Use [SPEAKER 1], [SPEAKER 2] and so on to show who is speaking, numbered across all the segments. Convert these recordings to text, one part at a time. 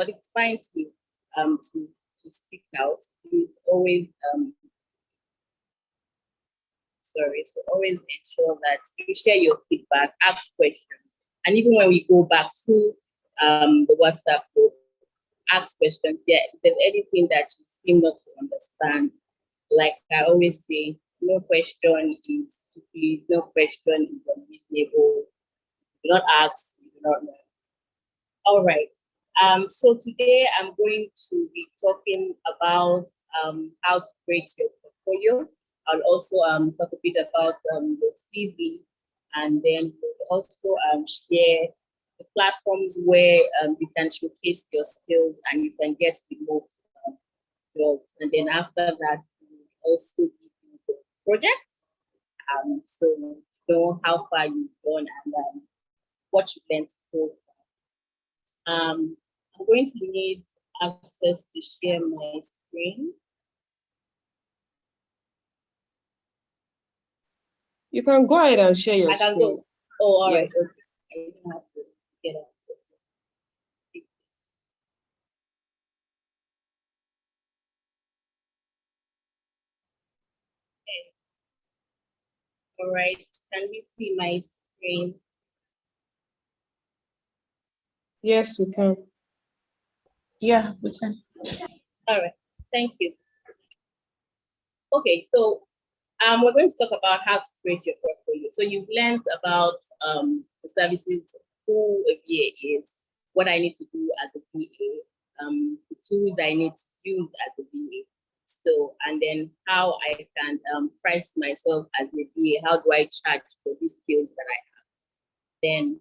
[SPEAKER 1] but it's fine to speak out. Please always so always ensure that you share your feedback, ask questions, and even when we go back to the WhatsApp group, ask questions. Yeah, if there's anything that you seem not to understand, like I always say, no question is stupid, no question is unreasonable. Do not ask, you do not know. All right. So today I'm going to be talking about how to create your portfolio. I'll also talk a bit about the CV, and then we'll also share the platforms where you can showcase your skills and you can get remote jobs. And then after that, we'll also give you the projects. So you know how far you've gone and what you learned so far. I'm going to need access to share my screen.
[SPEAKER 2] You can go ahead and share your screen. I can go.
[SPEAKER 1] Oh, all right. Okay. I don't have to get access. Okay. All right. Can we see my screen?
[SPEAKER 2] Yes, we can.
[SPEAKER 3] Yeah, we can.
[SPEAKER 1] All right. Thank you. Okay, so we're going to talk about how to create your portfolio. So you've learned about the services, who a VA is, what I need to do as a VA, the tools I need to use as a VA. So, and then how I can price myself as a VA. How do I charge for these skills that I have? Then,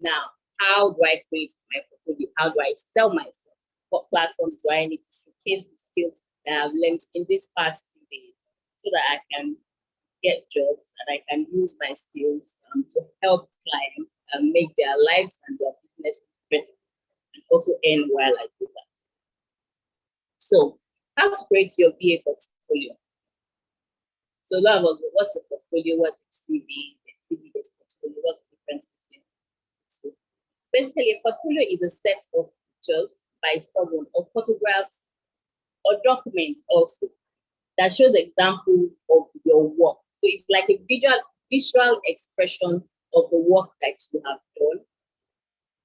[SPEAKER 1] now, how do I create my portfolio? How do I sell myself? What platforms do I need to showcase the skills that I've learned in these past few days so that I can get jobs and I can use my skills to help clients make their lives and their business better and also earn while I do that. So, how to create your VA portfolio? So, a lot of us, what's a portfolio? What's a CV? A CV is portfolio. What's the difference between the two? Basically, a portfolio is a set of pictures by someone or photographs or documents also that shows examples of your work. So it's like a visual expression of the work that you have done.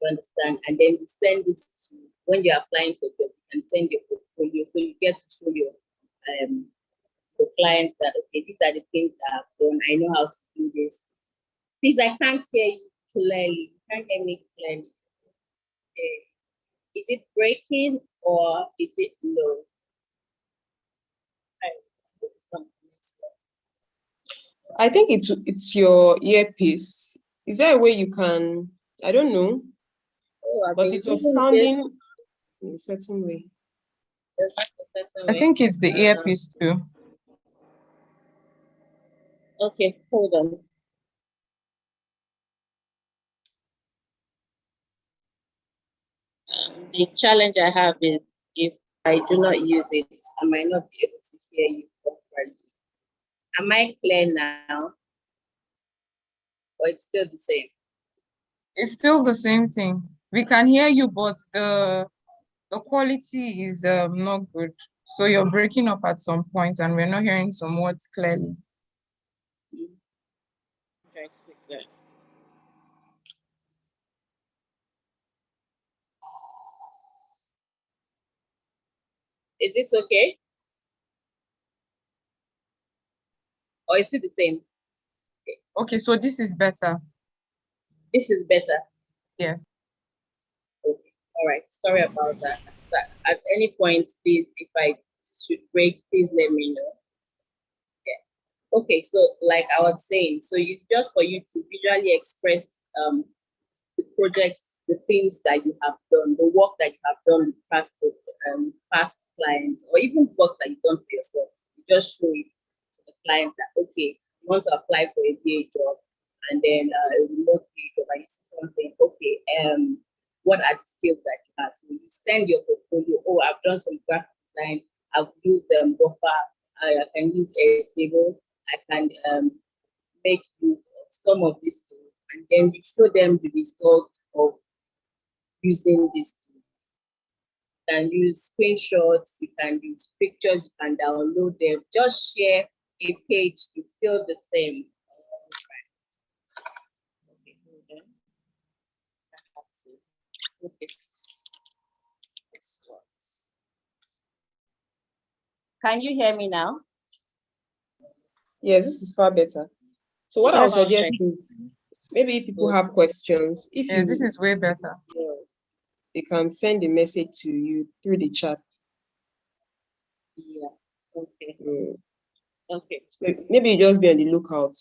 [SPEAKER 1] You understand? And then you send it to, when you're applying for jobs, you can send your portfolio. So you get to show your clients that, okay, these are the things that I've done. I know how to do this. Please, I can't hear you clearly. You can't hear me clearly. Okay. Is it breaking or is it low?
[SPEAKER 2] I think it's your earpiece. Is there a way you can? I don't know.
[SPEAKER 1] Oh,
[SPEAKER 2] but it was sounding in a certain way.
[SPEAKER 3] I think it's the earpiece too.
[SPEAKER 1] Okay, hold on. The challenge I have is if I do not use it, I might not be able to hear you properly. Am I clear now? Or it's still the same?
[SPEAKER 3] It's still the same thing. We can hear you, but the quality is not good. So you're breaking up at some point and we're not hearing some words clearly.
[SPEAKER 1] Try to fix that. Is this okay? Or is it the same?
[SPEAKER 3] Okay, so this is better.
[SPEAKER 1] This is better?
[SPEAKER 3] Yes.
[SPEAKER 1] Okay, all right, sorry about that. But at any point, please, if I should break, please let me know. Yeah. Okay, so like I was saying, so it's just for you to visually express the projects, the things that you have done, the work that you have done with past clients, or even work that you've done for yourself. You just show it to the client that, okay, you want to apply for a VA job, and then a remote VA job, and you see something, okay, what are the skills that you have? So you send your portfolio, oh, I've done some graphic design, I've used Buffer, I can use Airtable, I can make use of some of these tools, and then you show them the result of using this tool. You can use screenshots, you can use pictures, you can download them. Just share a page to feel the same. Okay, hold on. I have to put this works. Can you hear me now?
[SPEAKER 2] Yes, this is far better. So what I'll
[SPEAKER 3] Yes.
[SPEAKER 2] suggest is maybe if people have questions, if
[SPEAKER 3] Yeah,
[SPEAKER 2] you
[SPEAKER 3] this is way better.
[SPEAKER 2] yes, they can send a message to you through the chat.
[SPEAKER 1] Yeah. Okay.
[SPEAKER 2] Okay. So maybe you just be on the lookout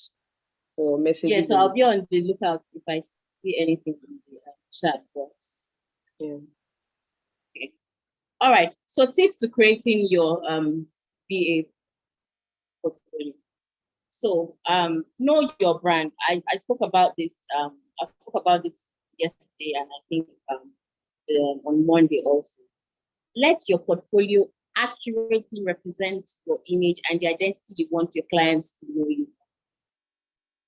[SPEAKER 2] for messages.
[SPEAKER 1] Yeah, so I'll be on the lookout if I see anything in the chat box.
[SPEAKER 2] Yeah.
[SPEAKER 1] Okay. All right. So tips to creating your BA portfolio. So know your brand. I spoke about this. I spoke about this yesterday, and I think on Monday also. Let your portfolio accurately represent your image and the identity you want your clients to know you.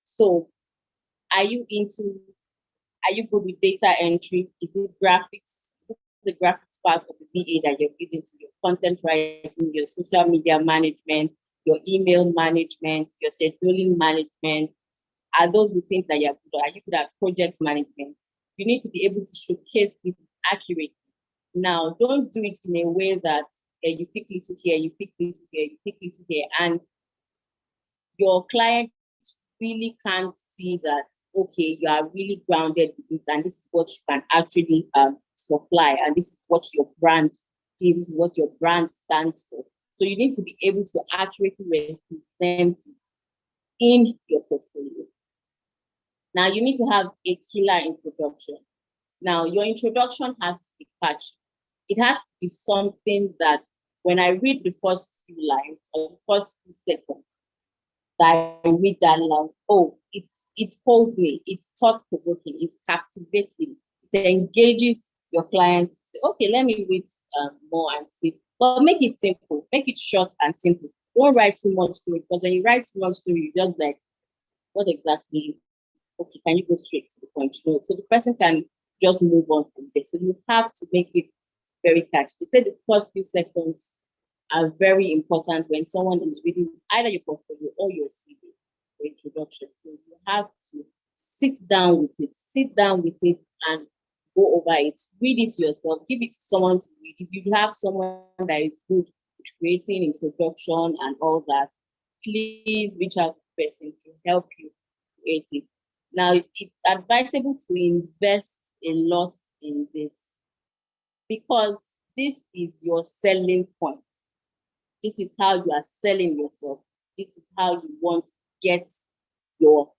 [SPEAKER 1] So, are you good with data entry? Is it graphics? The graphics part of the BA that you're building to your content writing, your social media management, your email management, your scheduling management? Are those the things that you're good at? Are you good at project management? You need to be able to showcase this accurately. Now, don't do it in a way that you pick little here, you pick little here, you pick little here, and your client really can't see that, okay, you are really grounded with this, and this is what you can actually supply, and this is what your brand is, this is what your brand stands for. So you need to be able to accurately represent it in your portfolio. Now, you need to have a killer introduction. Now, your introduction has to be catchy. It has to be something that when I read the first few lines or the first few seconds, that I read that line, oh, it holds me, it's thought-provoking, it's captivating, it engages your clients. Say, okay, let me read more and see. But make it simple, make it short and simple. Don't write too much story, because when you write too much story, you just like, what exactly? Okay, can you go straight to the point? No, so the person can just move on from there. So you have to make it very catchy. They say the first few seconds are very important when someone is reading either your portfolio or your CV, your introduction. So you have to sit down with it and go over it. Read it yourself, give it to someone to read. If you have someone that is good with creating introduction and all that, please reach out to the person to help you create it. Now, it's advisable to invest a lot in this because this is your selling point. This is how you are selling yourself. This is how you want to get your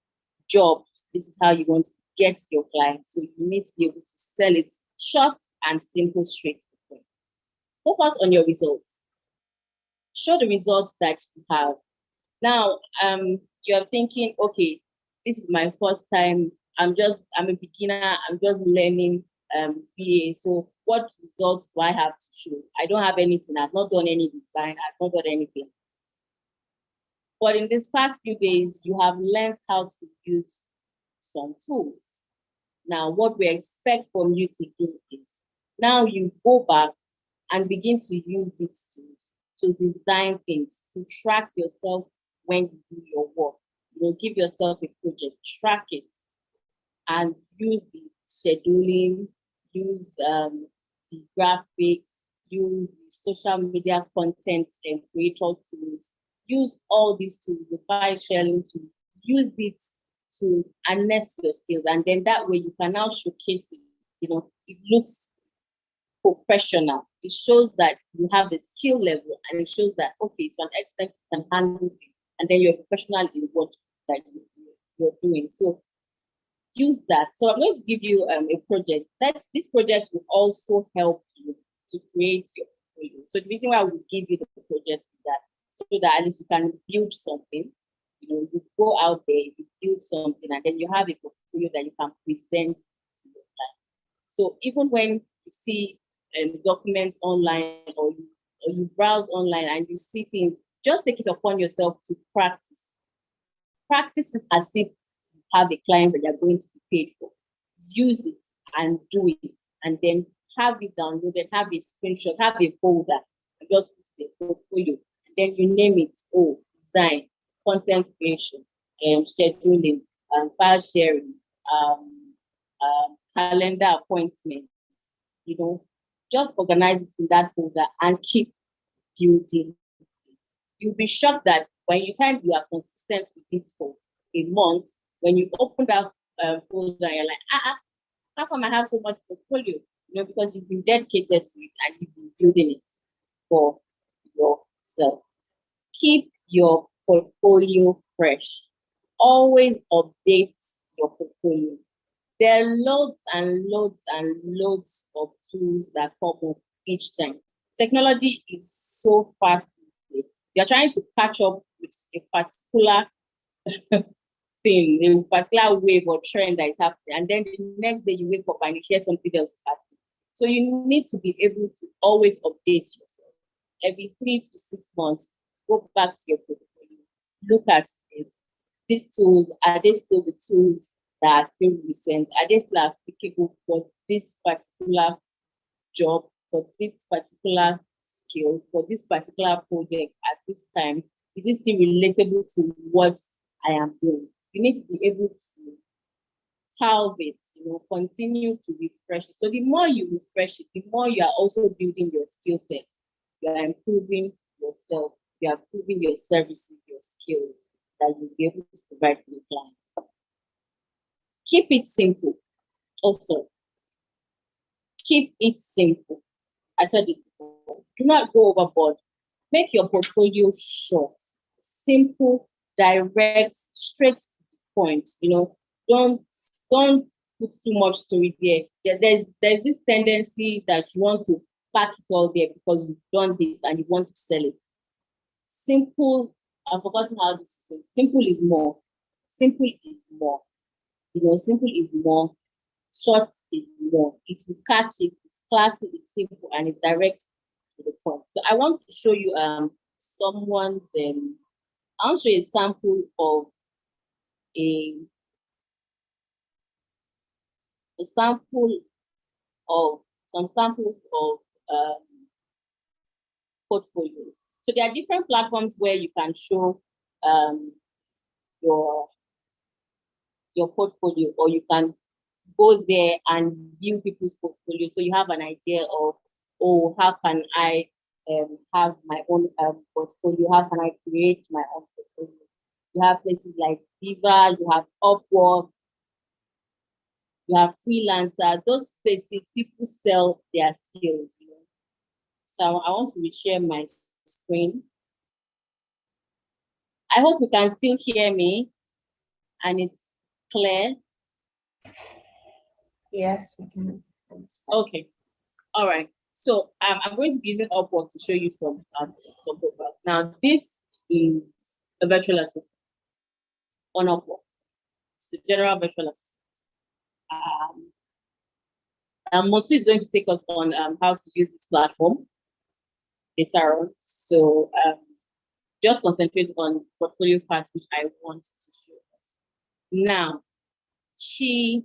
[SPEAKER 1] jobs. This is how you want to get your clients. So you need to be able to sell it short and simple, straight to the point. Focus on your results. Show the results that you have. Now, you're thinking, okay, this is my first time. I'm a beginner. I'm just learning BA. So what results do I have to show? I don't have anything. I've not done any design. I've not done anything. But in these past few days, you have learned how to use some tools. Now, what we expect from you to do is now you go back and begin to use these tools to design things, to track yourself when you do your work. Give yourself a project, track it, and use the scheduling, use the graphics, use the social media content and creator tools, use all these tools, the file sharing tools, use it to harness your skills. And then that way you can now showcase it. It looks professional. It shows that you have a skill level, and it shows that, okay, to an extent you can handle it, and then you're professional in what that you're doing. So use that. So I'm going to give you a project. This project will also help you to create your portfolio. So the reason why I will give you the project is that so that at least you can build something. You go out there, you build something, and then you have a portfolio that you can present to your clients. So even when you see documents online or you browse online and you see things, just take it upon yourself to practice. Practice it as if you have a client that you're going to be paid for. Use it and do it. and then have it downloaded, have a screenshot, have a folder, and just put the portfolio. And then you name it, design, content creation, scheduling, file sharing, calendar appointment, just organize it in that folder and keep building it. You'll be shocked that when you are consistent with this for a month, when you open that folder, you're like, how come I have so much portfolio? Because you've been dedicated to it and you've been building it for yourself. Keep your portfolio fresh. Always update your portfolio. There are loads and loads and loads of tools that pop up each time. Technology is so fast. You're trying to catch up with a particular thing, a particular wave or trend that is happening, and then the next day you wake up and you hear something else is happening. So you need to be able to always update yourself. Every 3 to 6 months, go back to your portfolio, look at it. These tools, are they still the tools that are still recent? Are they still applicable for this particular job, for this particular skill, for this particular project at this time? Is it still relatable to what I am doing? You need to be able to halve it, continue to refresh it. So the more you refresh it, the more you are also building your skill set. You are improving yourself. You are improving your services, your skills that you'll be able to provide for your clients. Keep it simple. Also, keep it simple. I said it before. Do not go overboard. Make your portfolio short, simple, direct, straight to the point. Don't put too much story there. There's this tendency that you want to pack it all there because you've done this and you want to sell it. Simple, I've forgotten how this is said. Simple is more. Simple is more. Simple is more. Short is more. It will catch it. It's classy, it's simple, and it's direct to the point. So I want to show you someone's I want to show you a sample of some samples of portfolios. So there are different platforms where you can show your portfolio, or you can go there and view people's portfolio. So you have an idea of, how can I have my own portfolio? How can I create my own portfolio? You have places like Fiverr, you have Upwork, you have Freelancer. Those places, people sell their skills. So I want to reshare my screen. I hope you can still hear me and it's clear.
[SPEAKER 2] Yes, we can.
[SPEAKER 1] Okay. All right. So I'm going to be using Upwork to show you some profiles. Now, this is a virtual assistant on Upwork. It's a general virtual assistant. Motu is going to take us on how to use this platform later on. So just concentrate on portfolio part, which I want to show us. Now, she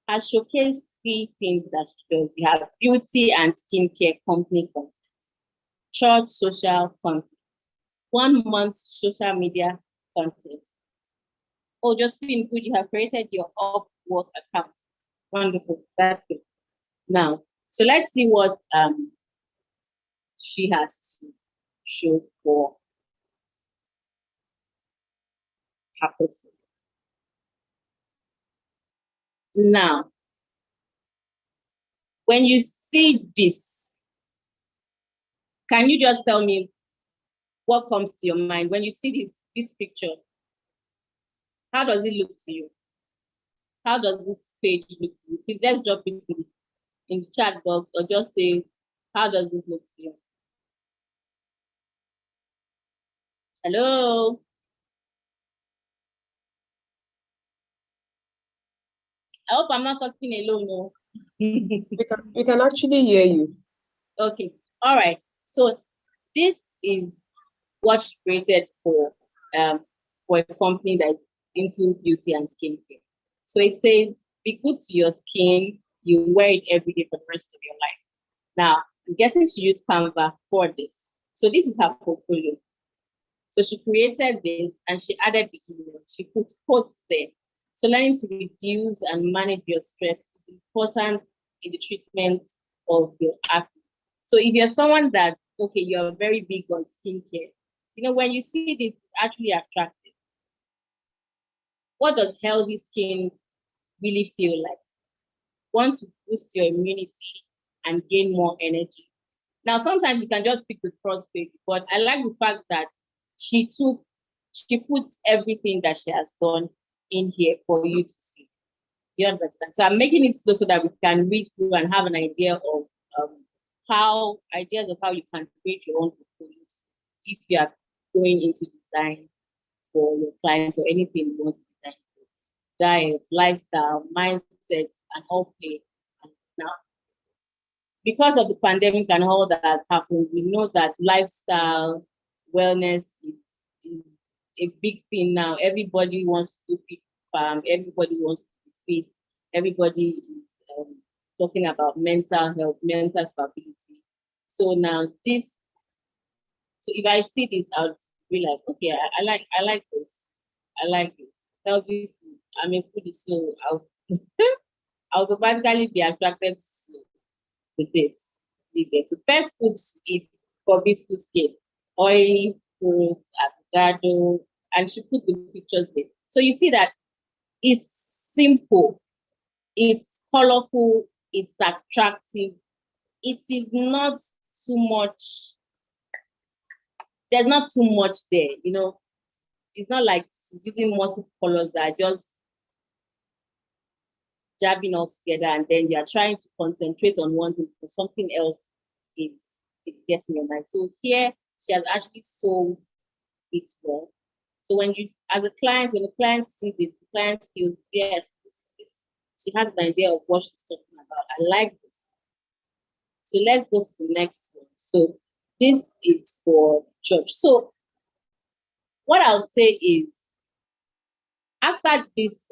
[SPEAKER 1] has showcased 3 things that she does. We have beauty and skincare company content, church social content, 1 month social media content. Oh, Josephine, good, you have created your Upwork account. Wonderful, that's good. Now, so let's see what she has to show for her portfolio. Now, when you see this, can you just tell me what comes to your mind when you see this picture? How does it look to you? How does this page look to you? Please let's drop it in the chat box, or just say, how does this look to you? Hello? I hope I'm not talking alone. No.
[SPEAKER 2] We can actually hear you.
[SPEAKER 1] Okay. All right. So this is what she created for a company that's into beauty and skincare. So it says, be good to your skin, you wear it every day for the rest of your life. Now, I'm guessing she used Canva for this. So this is her portfolio. So she created this and she added the email. She put quotes there. So learning to reduce and manage your stress is important in the treatment of your acne. So if you're someone that, okay, you're very big on skincare, when you see this, it's actually attractive. What does healthy skin really feel like? Want to boost your immunity and gain more energy. Now, sometimes you can just pick the first page, but I like the fact that she put everything that she has done in here for you to see. Do you understand? So I'm making it slow so that we can read through and have an idea of ideas of how you can create your own portfolios if you are going into design for your clients or anything you want to design for. Diet, lifestyle, mindset, and all play. Now, because of the pandemic and all that has happened, we know that lifestyle, wellness is a big thing now. Everybody wants to be farm, everybody wants to be fit, everybody is talking about mental health, mental stability. So now so if I see this, I'll be like, okay, I like this. I like this. Healthy food. I mean, food is so I'll automatically be attracted to this. So first food to eat for beautiful skin, oily fruits, avocado, and she put the pictures there. So you see that it's simple, it's colorful, it's attractive. It is not too much. There's not too much there, It's not like she's using multiple colors that are just jabbing all together, and then you're trying to concentrate on one thing for something else is getting your mind. So here she has actually sold it well. So when the client sees it, the client feels, yes, she has an idea of what she's talking about. I like this. So let's go to the next one. So this is for church. So what I would say is after this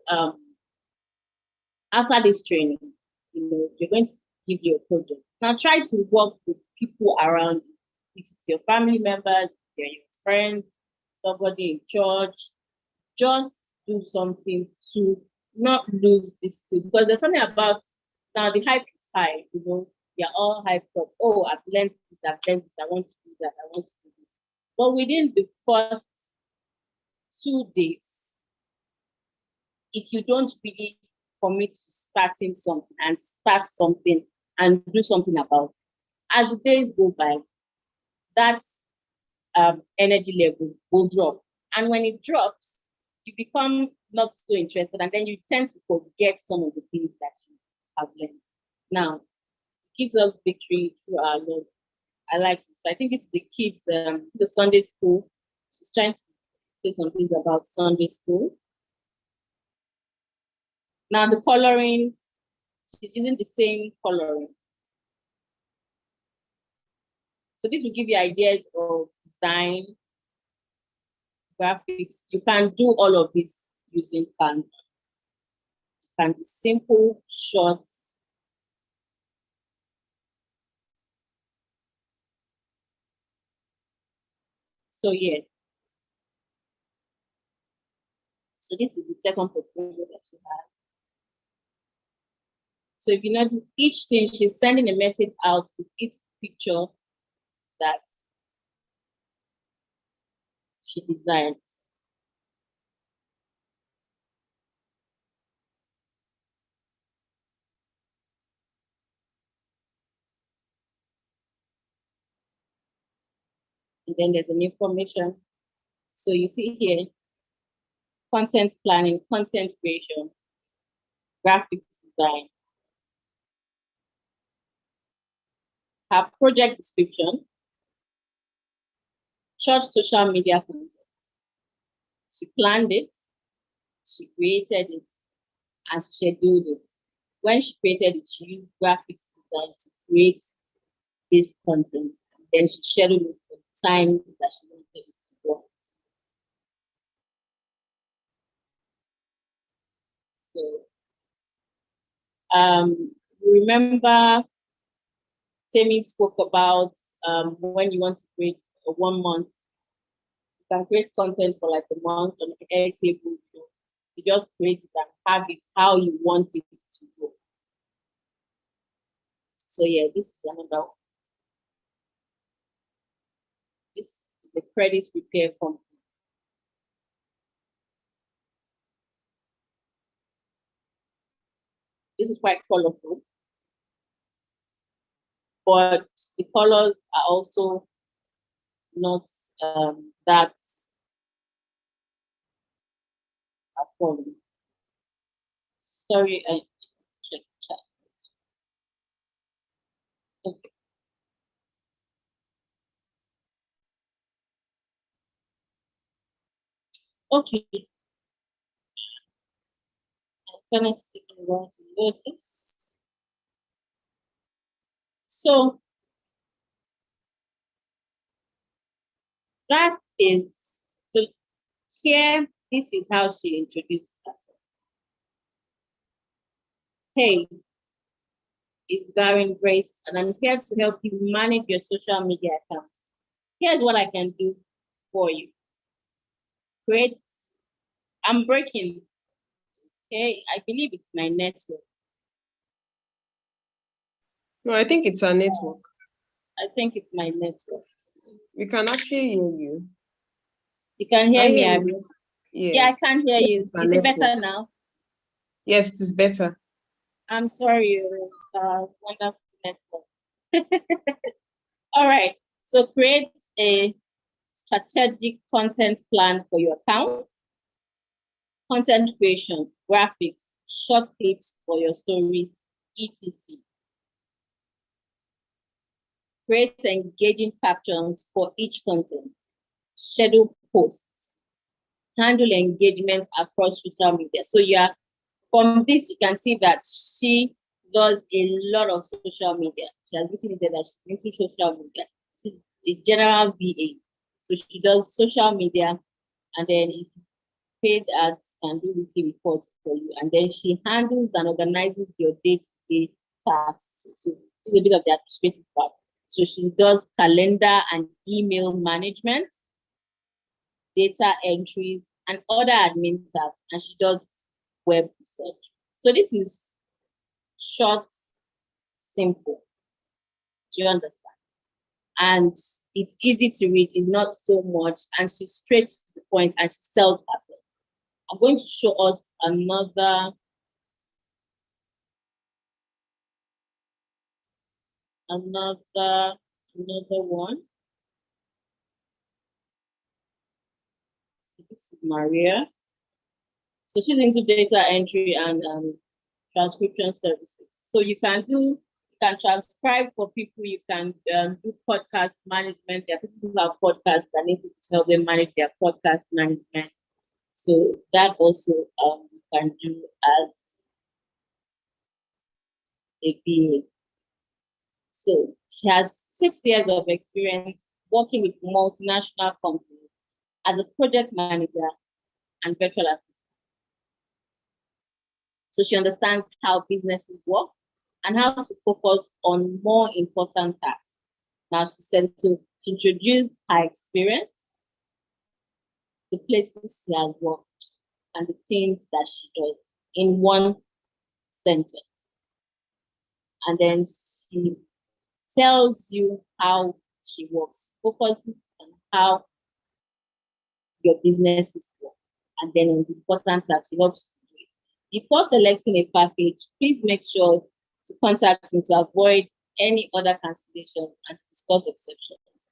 [SPEAKER 1] training, you're going to give you a project. Now try to work with people around you. If it's your family members, your friends, somebody in church, just do something to not lose this skill. Because there's something about now the hype is high, you're all hyped up. Oh, I've learned this, I want to do that, I want to do this. But within the first 2 days, if you don't really commit to starting something and do something about it, as the days go by, that energy level will drop. And when it drops, you become not so interested, and then you tend to forget some of the things that you have learned. Now, it gives us victory through our Lord. I like this. I think it's the kids, the Sunday school. She's trying to say some things about Sunday school. Now the coloring, she's using the same coloring. So this will give you ideas of design, graphics. You can do all of this using Canva. It can be simple, short. So yeah. So this is the second portfolio that she has. So if you know each thing, she's sending a message out with each picture that she designs. And then there's an information. So you see here, content planning, content creation, graphics design. Her project description, church social media content. She planned it, she created it, and she scheduled it. When she created it, she used graphics design to create this content. And then she scheduled it for the time that she wanted it to go. So remember Temi spoke about when you want to create a 1 month, you can create content for like a month on Airtable. You just create it and have it how you want it to go. So yeah, this is another one. This is the credit repair company. This is quite colorful, but the colors are also not that affordable. Sorry, I check chat. Okay. Okay. Internet taking a while to load this. So that is, so here, this is how she introduced herself. Hey, it's Darren Grace, and I'm here to help you manage your social media accounts. Here's what I can do for you. Great. I'm breaking. Okay, I believe it's my network.
[SPEAKER 2] No, I think it's our network.
[SPEAKER 1] I think it's my network.
[SPEAKER 2] We can actually hear you.
[SPEAKER 1] You can hear
[SPEAKER 2] I
[SPEAKER 1] me,
[SPEAKER 2] hear
[SPEAKER 1] Abby?
[SPEAKER 2] you. Yes.
[SPEAKER 1] Yeah, I can hear you.
[SPEAKER 2] It's our
[SPEAKER 1] Is it better
[SPEAKER 2] network.
[SPEAKER 1] now?
[SPEAKER 2] Yes, it is better.
[SPEAKER 1] I'm sorry, wonderful network. All right, so create a strategic content plan for your account, content creation, graphics, short clips for your stories, etc. Create engaging captions for each content, schedule posts, handle engagement across social media. So yeah, from this you can see that she does a lot of social media. She has written it there that she's into social media. She's a general VA. So she does social media, and then if paid ads can do weekly reports for you. And then she handles and organizes your day-to-day tasks. So it's a bit of the administrative part. So she does calendar and email management, data entries, and other admin tasks. And she does web research. So this is short, simple. Do you understand? And it's easy to read, it's not so much, and she's straight to the point and she sells herself. I'm going to show us another one. So this is Maria. So she's into data entry and transcription services. So you can transcribe for people, you can do podcast management. There are people who have podcasts that need to help them manage their podcast management. So that also you can do as a BA. So she has 6 years of experience working with multinational companies as a project manager and virtual assistant. So she understands how businesses work and how to focus on more important tasks. Now she said to introduce her experience, the places she has worked, and the things that she does in one sentence. And then she tells you how she works, focuses on how your businesses work, and then on the important tasks, she helps you do it. Before selecting a package, please make sure to contact me to avoid any other cancellations and to discuss exceptions.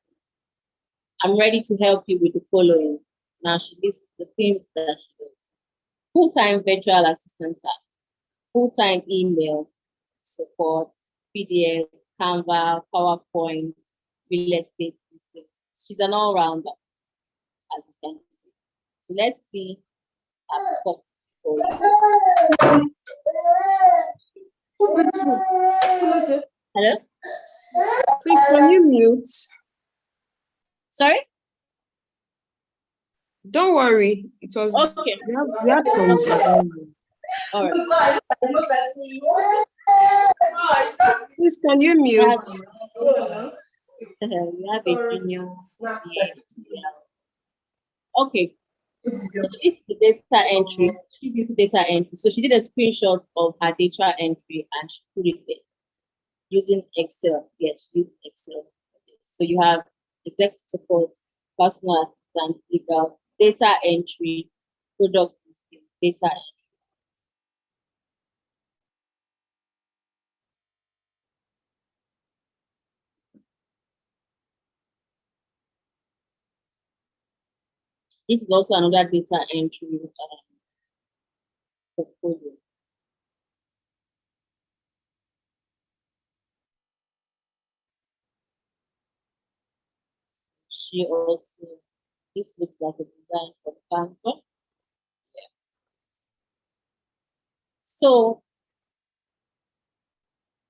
[SPEAKER 1] I'm ready to help you with the following. Now she lists the things that she does. Full-time virtual assistant task, full-time email support, PDF, Canva, PowerPoint, real estate. She's an all-rounder, as you can see. So let's see her Hello?
[SPEAKER 2] Please, can you mute?
[SPEAKER 1] Sorry?
[SPEAKER 2] Don't worry. It was
[SPEAKER 1] Okay.
[SPEAKER 2] we had some.
[SPEAKER 1] All right.
[SPEAKER 2] Please, can you
[SPEAKER 1] We have,
[SPEAKER 2] mute?
[SPEAKER 1] we have a junior. Yeah. Okay. So it's the data entry. She did data entry. So she did a screenshot of her data entry and she put it there using Excel. Yes, she used Excel. So you have executive support, personal assistant, legal, data entry, product listing, data entry. This is also another data entry portfolio. She also, this looks like a design for Canva. Yeah. So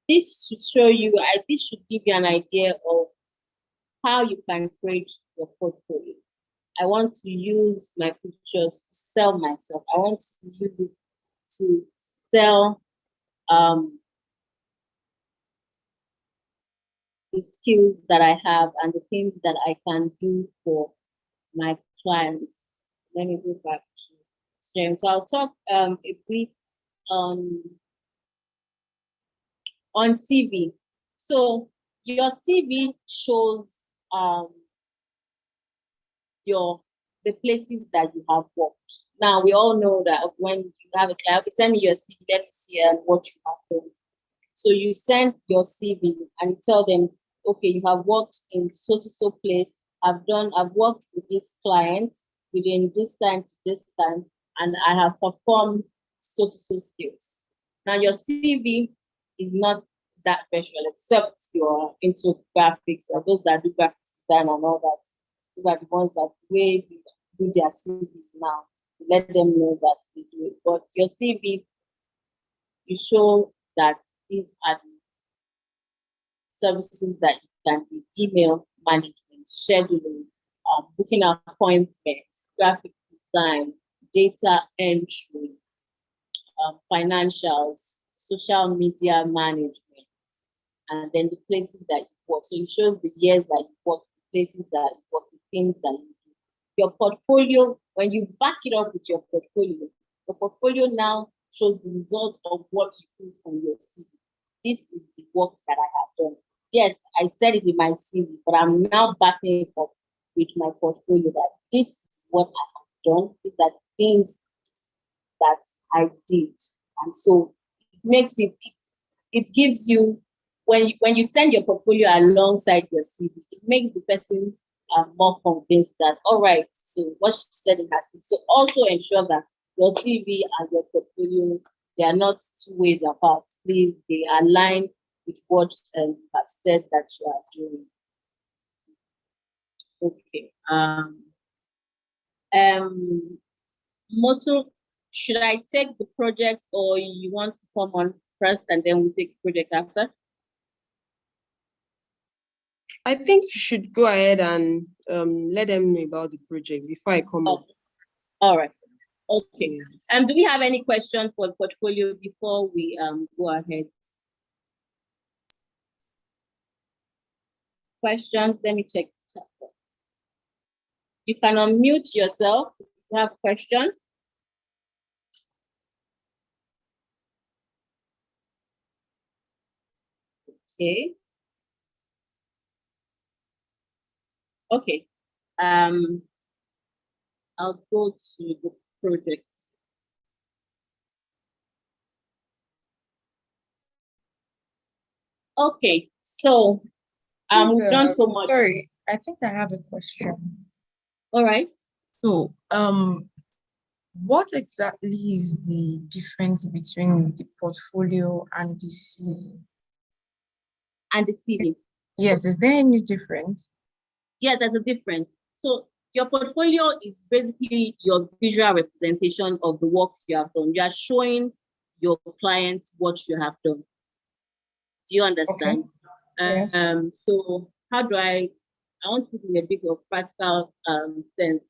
[SPEAKER 1] this should show you, this should give you an idea of how you can create your portfolio. I want to use my pictures to sell myself. I want to use it to sell the skills that I have and the things that I can do for my clients. Let me go back to sharing. So I'll talk a bit on CV. So your CV shows the places that you have worked. Now we all know that when you have a client, send me your CV, let me see what you have done. So you send your CV and tell them, okay, you have worked in so place. I've worked with this client within this time to this time, and I have performed so skills. Now your CV is not that special, except you're into graphics or those that do graphics design and all that. Those are the ones that way do their CVs now. Let them know that they do it. But your CV, you show that these are the services that you can do: email management, scheduling, booking appointments, graphic design, data entry, financials, social media management, and then the places that you work. So it shows the years that you work, the places that you work, the things that you do. Your portfolio, when you back it up with your portfolio now shows the result of what you put on your CV. This is the work that I have done. Yes, I said it in my CV, but I'm now backing it up with my portfolio that this is what I have done. These are things that I did. And so it makes it gives you, when you send your portfolio alongside your CV, it makes the person more convinced that, all right, so what she said in her CV. So also ensure that your CV and your portfolio, they are not two ways apart. Please, they align with what you have said that you are doing. Okay. Motto, should I take the project or you want to come on first and then we take the project after?
[SPEAKER 2] I think you should go ahead and let them know about the project before I come up.
[SPEAKER 1] All right. Okay.
[SPEAKER 2] Yes.
[SPEAKER 1] Do we have any questions for the portfolio before we go ahead? Questions? Let me check. You can unmute yourself if you have questions. Okay. Okay. I'll go to the project. Okay, so we've done so much.
[SPEAKER 3] Sorry, I think I have a question.
[SPEAKER 1] All right.
[SPEAKER 3] So, what exactly is the difference between the portfolio and the CV?
[SPEAKER 1] And the CV.
[SPEAKER 3] Yes, is there any difference?
[SPEAKER 1] Yeah, there's a difference. So your portfolio is basically your visual representation of the work you have done. You are showing your clients what you have done. Do you understand?
[SPEAKER 3] Okay. Yes.
[SPEAKER 1] So how do I want to put in a bit of practical sense.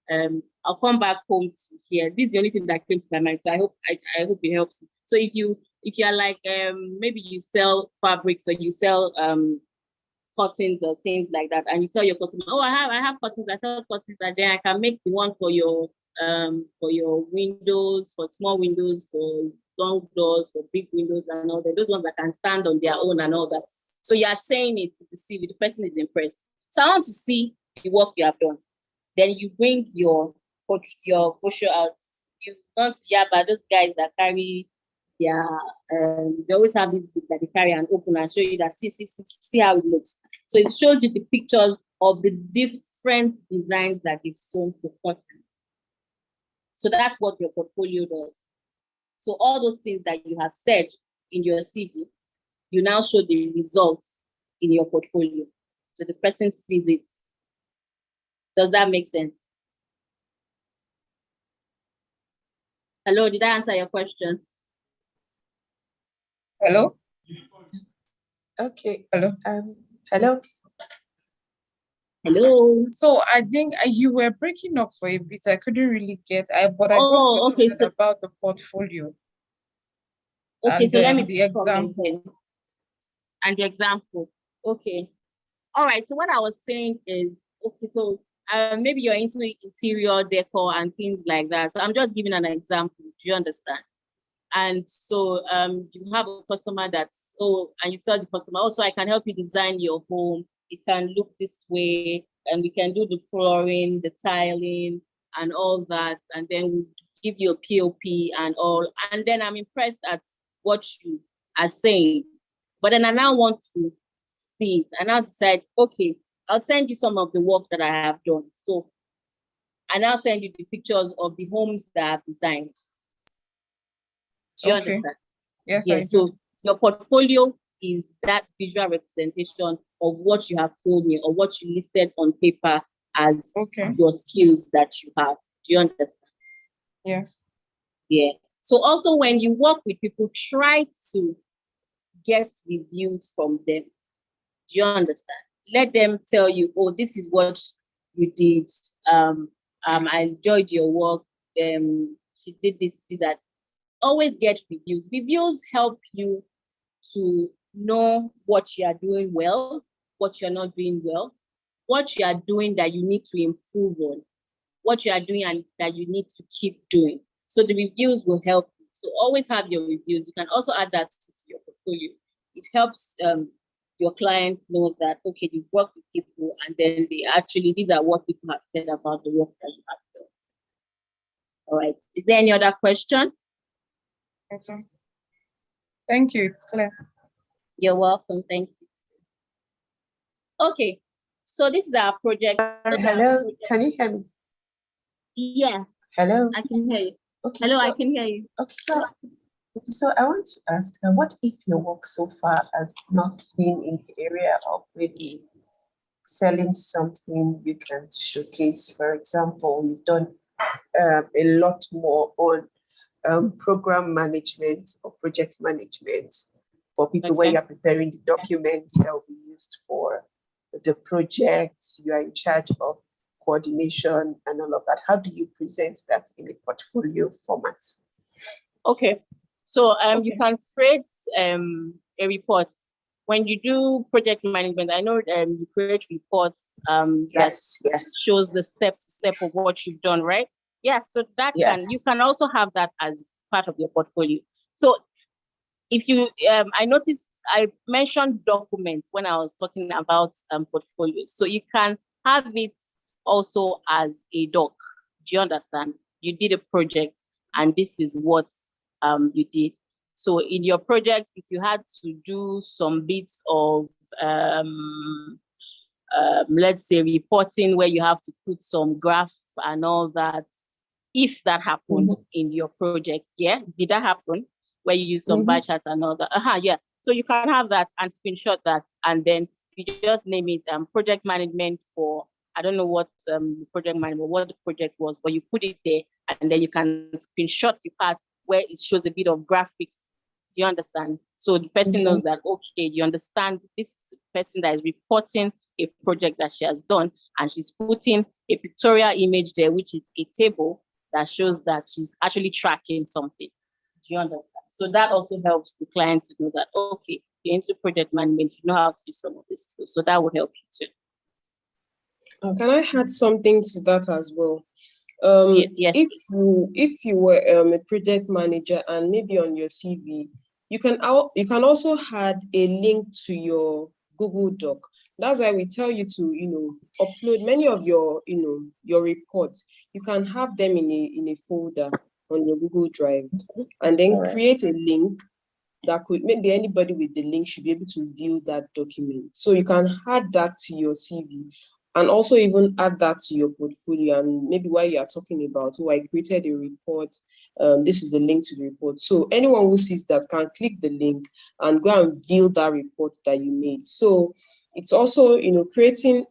[SPEAKER 1] I'll come back home to here. This is the only thing that came to my mind. So I hope it helps you. So if you if you're like, maybe you sell fabrics or you sell curtains or things like that, and you tell your customer, oh, I have curtains, I sell curtains, and then I can make the one for your windows, for small windows, for long doors, for big windows and all that, those ones that can stand on their own and all that. So you are saying it to see if the person is impressed. So I want to see the work you have done. Then you bring your brochure out. You don't, yeah, but those guys that carry their, they always have this book that they carry and open and show you that, see how it looks. So it shows you the pictures of the different designs that you've sewn for cotton. So that's what your portfolio does. So all those things that you have said in your CV, you now show the results in your portfolio. So the person sees it. Does that make sense? Hello, did I answer your question?
[SPEAKER 3] Hello?
[SPEAKER 4] Okay.
[SPEAKER 3] Hello?
[SPEAKER 4] Hello.
[SPEAKER 1] Hello.
[SPEAKER 3] So I think you were breaking up for a bit. I couldn't really get, but I got
[SPEAKER 1] Oh,
[SPEAKER 3] what you
[SPEAKER 1] okay.
[SPEAKER 3] said
[SPEAKER 1] So,
[SPEAKER 3] about the portfolio
[SPEAKER 1] okay,
[SPEAKER 3] and
[SPEAKER 1] so let me
[SPEAKER 3] the
[SPEAKER 1] come
[SPEAKER 3] example.
[SPEAKER 1] again. And the example. Okay. All right. So what I was saying is, okay, so maybe you're into interior decor and things like that. So I'm just giving an example. Do you understand? And so you have a customer that's, and you tell the customer, also, I can help you design your home. It can look this way, and we can do the flooring, the tiling, and all that. And then we give you a POP and all. And then I'm impressed at what you are saying. But then I now want to see it. And I decide, okay, I'll send you some of the work that I have done. So I now send you the pictures of the homes that I've designed. Do you understand?
[SPEAKER 3] Yes,
[SPEAKER 1] Yeah,
[SPEAKER 3] I do.
[SPEAKER 1] so your portfolio is that visual representation of what you have told me or what you listed on paper as your skills that you have. Do you understand?
[SPEAKER 3] Yes.
[SPEAKER 1] Yeah. So also when you work with people, try to get reviews from them. Do you understand? Let them tell you, oh, this is what you did. I enjoyed your work. She did this, see that. Always get reviews. Reviews help you to know what you are doing well, what you're not doing well, what you are doing that you need to improve on, what you are doing and that you need to keep doing. So the reviews will help you. So always have your reviews. You can also add that to your portfolio. It helps your client know that, okay, you work with people and then these are what people have said about the work that you have done. All right. Is there any other question?
[SPEAKER 3] Okay. Thank you. It's clear.
[SPEAKER 1] You're welcome. Thank you. Okay. So this is our project.
[SPEAKER 4] Hello. Can you hear me?
[SPEAKER 1] Yeah.
[SPEAKER 4] Hello.
[SPEAKER 1] I can hear you.
[SPEAKER 4] Okay.
[SPEAKER 1] Hello, I can hear you.
[SPEAKER 4] Okay. So I want to ask, what if your work so far has not been in the area of maybe selling something you can showcase? For example, you've done a lot more on program management or project management for people where you're preparing the documents that will be used for the project. You are in charge of coordination and all of that. How do you present that in a portfolio format?
[SPEAKER 1] Okay. So you can create a report. When you do project management, I know you create reports that shows the step of what you've done, right? Yeah, so that you can also have that as part of your portfolio. So if you, I noticed I mentioned documents when I was talking about portfolios. So you can have it also as a doc. Do you understand? You did a project and this is what you did. So in your project, if you had to do some bits of, let's say, reporting where you have to put some graph and all that, if that happened in your project, did that happen? Where you use some bar charts and all that? Yeah. So you can have that and screenshot that, and then you just name it project management for, I don't know what project management, what the project was, but you put it there, and then you can screenshot the part where it shows a bit of graphics. Do you understand? So the person knows that, okay, you understand this person that is reporting a project that she has done, and she's putting a pictorial image there, which is a table that shows that she's actually tracking something. Do you understand? So that also helps the client to know that, okay, you're into project management, you know how to do some of this. So that would help you too.
[SPEAKER 2] Can I add something to that as well?
[SPEAKER 1] Yes.
[SPEAKER 2] If you were a project manager and maybe on your CV, you can also add a link to your Google Doc. That's why we tell you to upload many of your your reports. You can have them in a folder on your Google Drive, and then create a link that could, maybe anybody with the link should be able to view that document. So you can add that to your CV and also even add that to your portfolio. And maybe while you are talking about, I created a report, this is the link to the report. So anyone who sees that can click the link and go and view that report that you made. So it's also,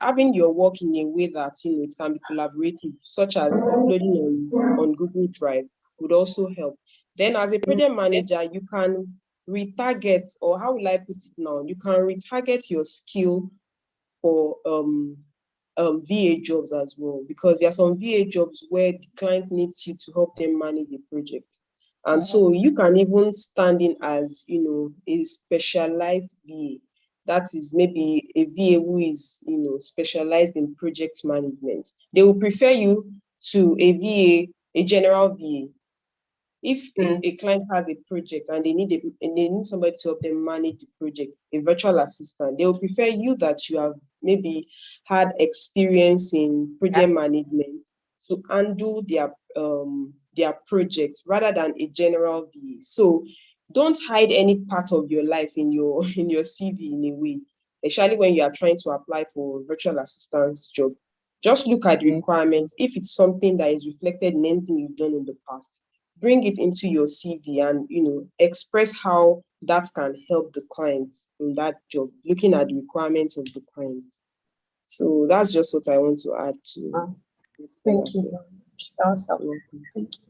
[SPEAKER 2] having your work in a way that, it can be collaborative, such as uploading on Google Drive would also help. Then as a project manager, you can retarget, or how will I put it now? You can retarget your skill for VA jobs as well, because there are some VA jobs where the client needs you to help them manage a project. And so you can even stand in as, a specialized VA. That is maybe a VA who is, specialized in project management. They will prefer you to a VA, a general VA. If a client has a project and they need somebody to help them manage the project, a virtual assistant, they will prefer you that you have maybe had experience in project management to handle their project rather than a general VA. So don't hide any part of your life in your CV in a way, especially when you are trying to apply for virtual assistant's job. Just look at the requirements. If it's something that is reflected in anything you've done in the past, bring it into your CV and express how that can help the client in that job, looking at the requirements of the client. So that's just what I want to add to.
[SPEAKER 4] Thank you very much. That was helpful. Thank you.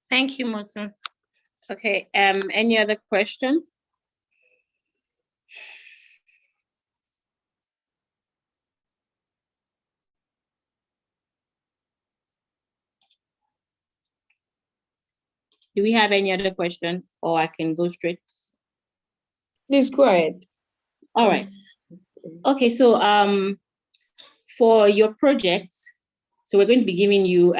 [SPEAKER 1] Thank you, Mosu. Okay, any other questions? Do we have any other question, or I can go straight?
[SPEAKER 2] Please go ahead.
[SPEAKER 1] All right. Okay, so for your project, so we're going to be giving you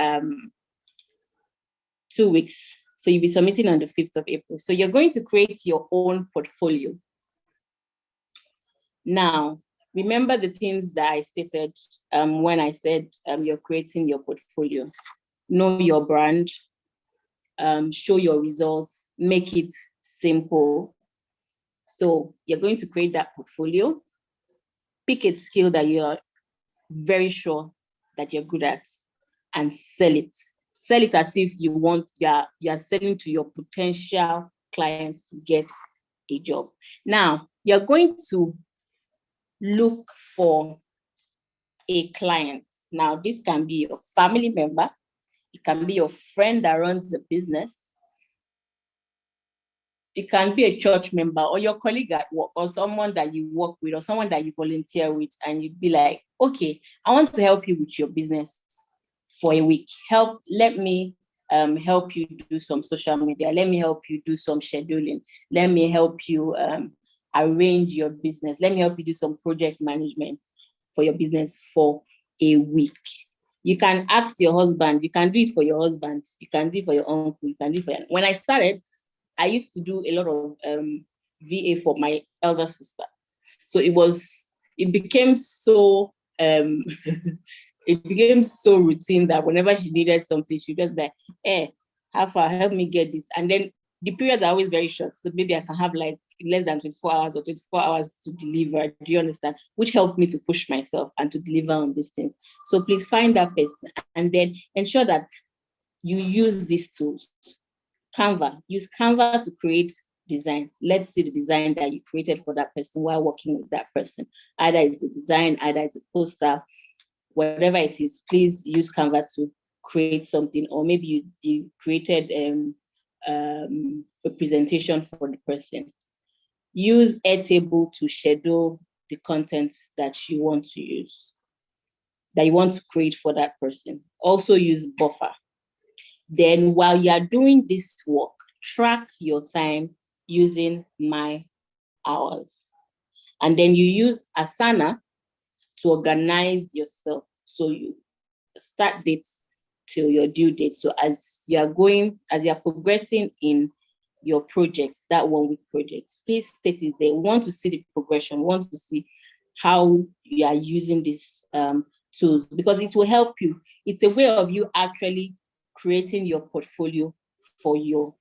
[SPEAKER 1] 2 weeks. So you'll be submitting on the 5th of April. So you're going to create your own portfolio. Now, remember the things that I stated when I said you're creating your portfolio. Know your brand, show your results, make it simple. So you're going to create that portfolio, pick a skill that you're very sure that you're good at, and sell it. Sell it as if you're selling to your potential clients to get a job. Now, you're going to look for a client. Now, this can be a family member, it can be your friend that runs a business, it can be a church member or your colleague at work or someone that you work with or someone that you volunteer with, and you'd be like, okay, I want to help you with your business for a week. Let me help you do some social media. Let me help you do some scheduling. Let me help you arrange your business. Let me help you do some project management for your business for a week. You can ask your husband, you can do it for your husband, you can do it for your uncle, you can do it for your... When I started, I used to do a lot of VA for my elder sister. So it became so it became so routine that whenever she needed something, she just like, how far, help me get this. And then the periods are always very short. So maybe I can have like less than 24 hours or 24 hours to deliver. Do you understand? Which helped me to push myself and to deliver on these things. So please find that person and then ensure that you use these tools. Canva, use Canva to create design. Let's see the design that you created for that person while working with that person. Either it's a design, either it's a poster, whatever it is, please use Canva to create something. Or maybe you created a presentation for the person. Use Airtable to schedule the content that you want to use, that you want to create for that person. Also use Buffer. Then while you are doing this work, track your time using My Hours. And then you use Asana to organize yourself. So you start dates till your due date. So as you're progressing in your projects, that 1 week projects, please state it there. We want to see the progression, we want to see how you are using these tools, because it will help you. It's a way of you actually creating your portfolio for your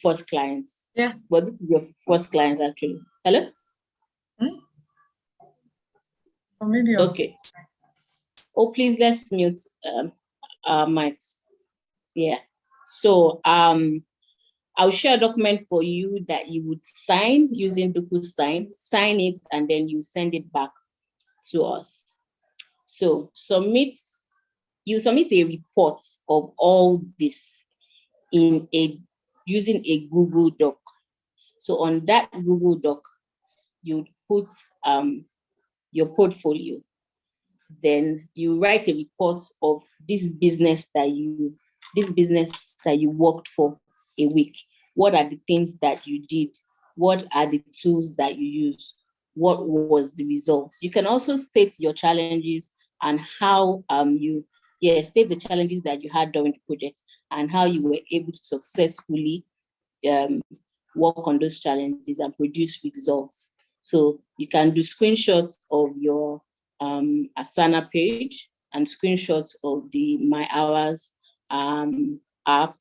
[SPEAKER 1] first clients.
[SPEAKER 3] Yes.
[SPEAKER 1] But this is your first clients actually. Hello?
[SPEAKER 3] Or maybe
[SPEAKER 1] okay. Oh, please let's mute our mics. Yeah. So I'll share a document for you that you would sign using DocuSign, sign it, and then you send it back to us. So you submit a report of all this using a Google Doc. So on that Google Doc, you put your portfolio. Then you write a report of this business that you worked for a week. What are the things that you did? What are the tools that you use? What was the result? You can also state your challenges and how state the challenges that you had during the project and how you were able to successfully work on those challenges and produce results. So you can do screenshots of your Asana page and screenshots of the My Hours app,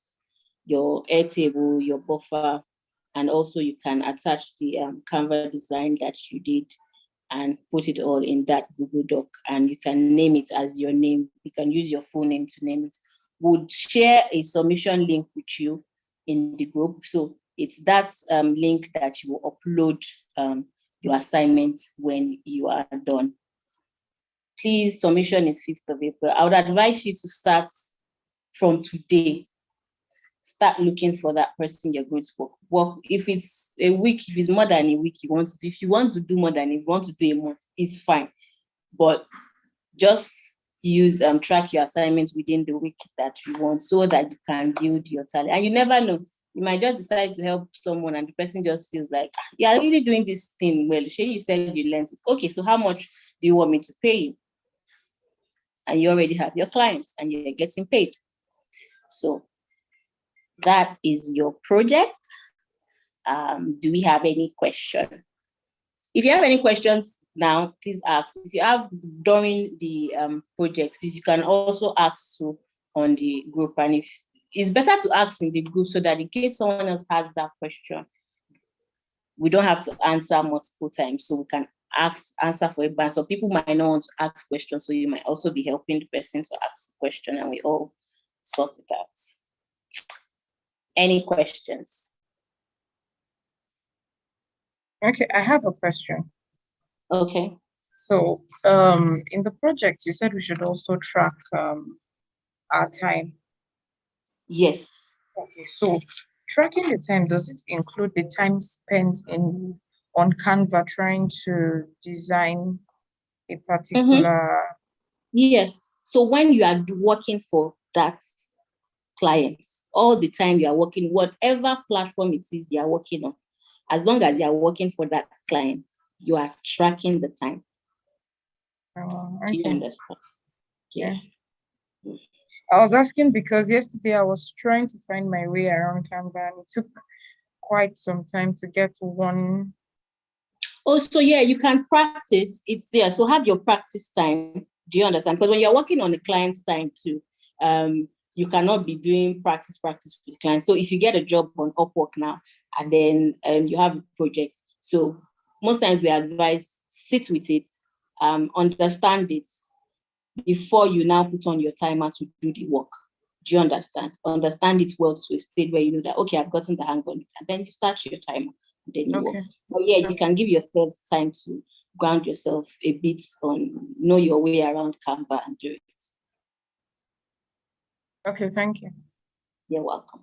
[SPEAKER 1] your Airtable, your buffer, and also you can attach the Canva design that you did and put it all in that Google Doc, and you can name it as your name. You can use your full name to name it. We'll share a submission link with you in the group. So it's that link that you will upload your assignment when you are done. Please, submission is 5th of April. I would advise you to start from today. Start looking for that person you're going to work. If it's a week, if it's more than a week you want to do, if you want to do more than, if you want to do a month, it's fine. But just use track your assignments within the week that you want so that you can build your talent. And you never know, you might just decide to help someone and the person just feels like, you're really doing this thing well. Shay, you said you learned it. Okay, so how much do you want me to pay you? And you already have your clients and you're getting paid. So that is your project. Do we have any questions? If you have any questions now, please ask. If you have during the project, please, you can also ask on the group. And if it's better to ask in the group so that in case someone else has that question, we don't have to answer multiple times. So we can answer for everybody. So people might not want to ask questions, so you might also be helping the person to ask the question and we all sort it out. Any questions?
[SPEAKER 3] Okay, I have a question.
[SPEAKER 1] Okay.
[SPEAKER 3] So in the project, you said we should also track our time.
[SPEAKER 1] Yes.
[SPEAKER 3] Okay, so tracking the time, does it include the time spent on Canva trying to design a particular?
[SPEAKER 1] Yes. So when you are working for that client, all the time you are working, whatever platform it is you are working on, as long as you are working for that client, you are tracking the time.
[SPEAKER 3] Okay.
[SPEAKER 1] Do you understand? Yeah.
[SPEAKER 3] I was asking because yesterday I was trying to find my way around Canva and it took quite some time to get to one.
[SPEAKER 1] Oh, so yeah, you can practice. It's there. So have your practice time. Do you understand? Because when you're working on the client's time too, you cannot be doing practice with clients. So if you get a job on Upwork now, and then you have a project, so most times we advise sit with it, understand it before you now put on your timer to do the work. Do you understand? Understand it well to a state where you know that, okay, I've gotten the hang on it, and then you start your timer, and then you work. But yeah, you can give yourself time to ground yourself a bit on, know your way around Canva and do it.
[SPEAKER 3] Okay, thank you.
[SPEAKER 1] You're welcome.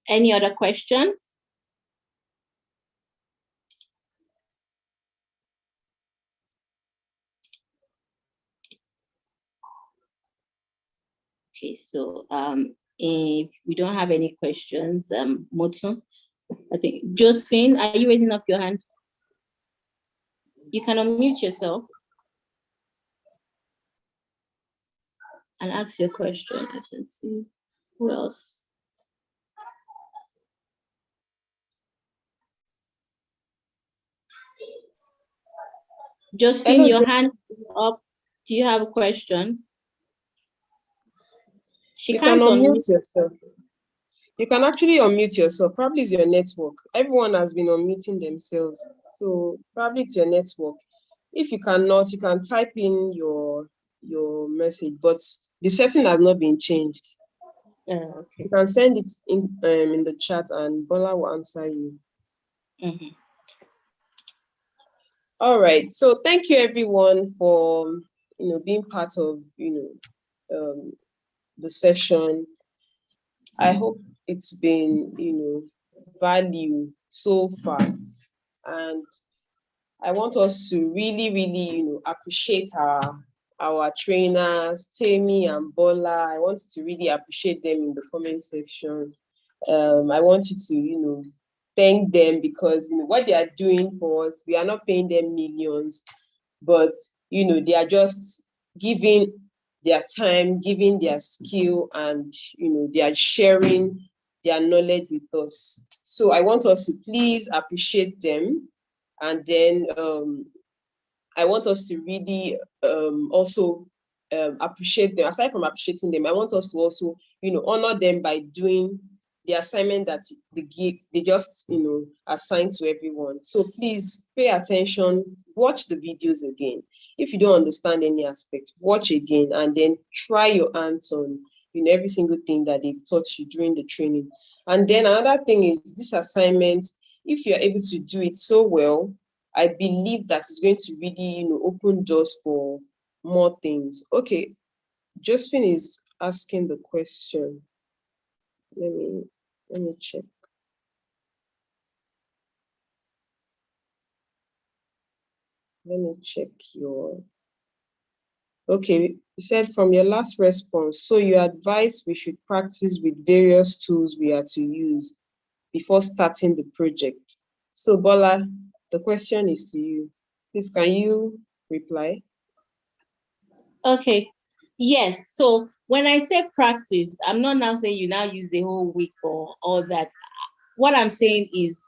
[SPEAKER 1] Any other question? Okay, so if we don't have any questions, Motun, I think Josephine, are you raising up your hand? You can unmute yourself and ask your question. I can see who else. Josephine, your hand is up. Do you have a question? She can't unmute
[SPEAKER 2] yourself. You can actually unmute yourself. Probably it's your network. Everyone has been unmuting themselves. So probably it's your network. If you cannot, you can type in your message, but the setting has not been changed.
[SPEAKER 1] Okay.
[SPEAKER 2] You can send it in the chat and Bola will answer you. All right. So thank you everyone for being part of the session. I hope it's been value so far, and I want us to really appreciate our trainers, Temi and Bola. I want you to really appreciate them in the comment section. I want you to thank them because what they are doing for us, we are not paying them millions, but they are just giving their time, giving their skill, and they are sharing their knowledge with us. So I want us to please appreciate them, and then I want us to really also appreciate them. Aside from appreciating them, I want us to also honor them by doing the assignment that they just assign to everyone. So please pay attention, watch the videos again. If you don't understand any aspect, watch again and then try your hands on every single thing that they've taught you during the training. And then another thing is this assignment, if you're able to do it so well, I believe that it's going to really open doors for more things. Okay, Josephine is asking the question. Let me check. Let me check your. Okay, you said from your last response, so you advise we should practice with various tools we are to use before starting the project. So Bola, the question is to you. Please, can you reply?
[SPEAKER 1] Okay. Yes. So when I say practice, I'm not now saying you now use the whole week or all that. What I'm saying is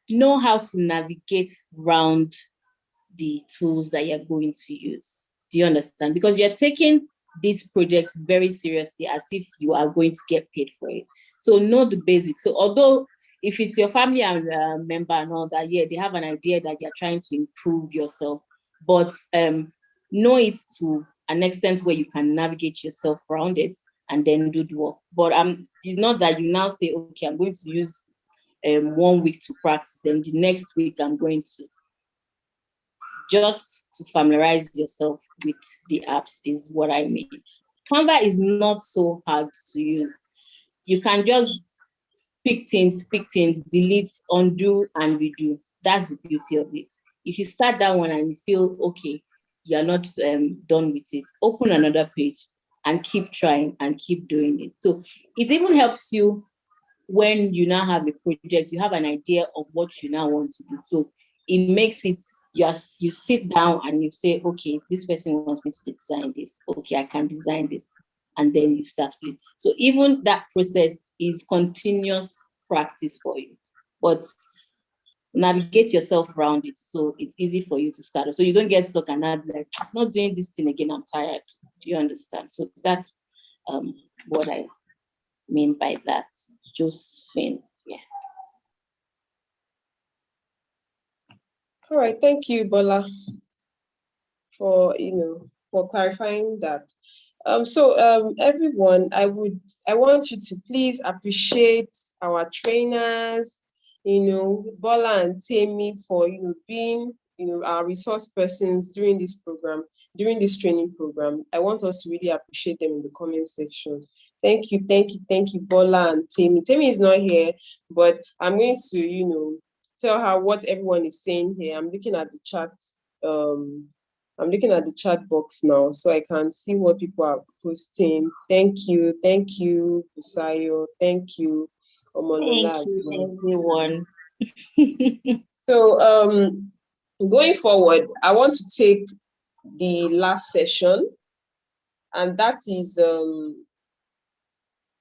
[SPEAKER 1] know how to navigate around the tools that you're going to use. Do you understand? Because you're taking this project very seriously as if you are going to get paid for it. So know the basics. So although if it's your family and member and all that, yeah, they have an idea that you're trying to improve yourself, but know it to an extent where you can navigate yourself around it and then do the work. But it's not that you now say, okay, I'm going to use 1 week to practice, then the next week I'm going to. Just to familiarize yourself with the apps is what I mean. Canva is not so hard to use. You can just pick things, delete, undo, and redo. That's the beauty of it. If you start that one and you feel okay, you're not done with it, open another page and keep trying and keep doing it. So it even helps you when you now have a project, you have an idea of what you now want to do. So it makes it, you sit down and you say, okay, this person wants me to design this. Okay, I can design this. And then you start with it. So even that process is continuous practice for you. But navigate yourself around it so it's easy for you to start. So you don't get stuck and not like, I'm not doing this thing again, I'm tired. Do you understand? So that's what I mean by that, Josephine. Yeah.
[SPEAKER 2] All right, thank you, Bola, for for clarifying that. Everyone, I want you to please appreciate our trainers, Bola and Temi for being our resource persons during this program, during this training program. I want us to really appreciate them in the comment section. Thank you, Bola and Temi. Temi is not here, but I'm going to tell her what everyone is saying here. I'm looking at the chat I'm looking at the chat box now, so I can see what people are posting. Thank you, Busayo. Thank you, Omolola
[SPEAKER 1] Thank
[SPEAKER 2] as
[SPEAKER 1] you,
[SPEAKER 2] well.
[SPEAKER 1] everyone.
[SPEAKER 2] So going forward, I want to take the last session, and that is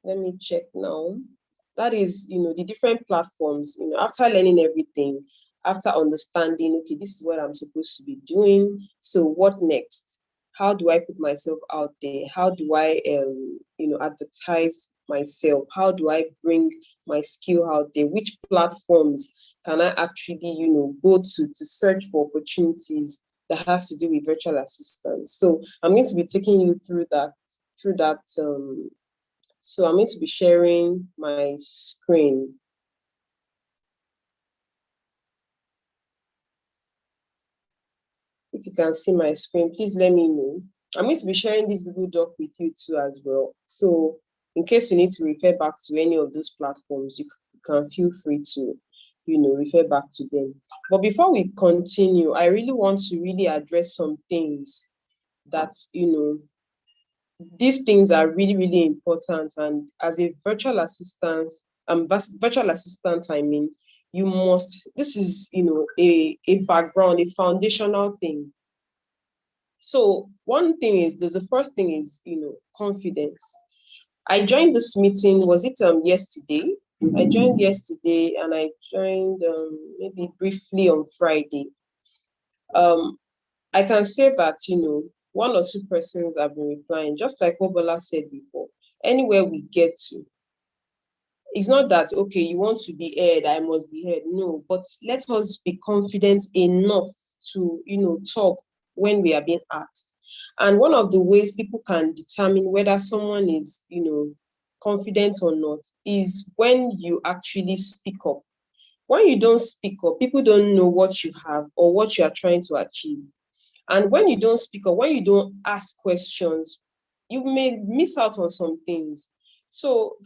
[SPEAKER 2] let me check now. That is, the different platforms, after learning everything, after understanding, okay, this is what I'm supposed to be doing. So what next? How do I put myself out there? How do I, advertise myself? How do I bring my skill out there? Which platforms can I actually, go to search for opportunities that has to do with virtual assistants? So I'm going to be taking you through that, so I'm going to be sharing my screen. If you can see my screen, please let me know. I'm going to be sharing this Google Doc with you too as well. So in case you need to refer back to any of those platforms, you can feel free to, refer back to them. But before we continue, I really want to really address some things that, these things are really, really important. And as a virtual assistant, I mean, you must, this is, a background, a foundational thing. So one thing is, the first thing is, confidence. I joined this meeting, was it yesterday? I joined yesterday and I joined maybe briefly on Friday. I can say that, one or two persons have been replying, just like what Bola said before. Anywhere we get to, it's not that, okay, you want to be heard, I must be heard. No, but let us be confident enough to, talk when we are being asked. And one of the ways people can determine whether someone is, confident or not is when you actually speak up. When you don't speak up, people don't know what you have or what you are trying to achieve. And when you don't speak up, when you don't ask questions, you may miss out on some things. So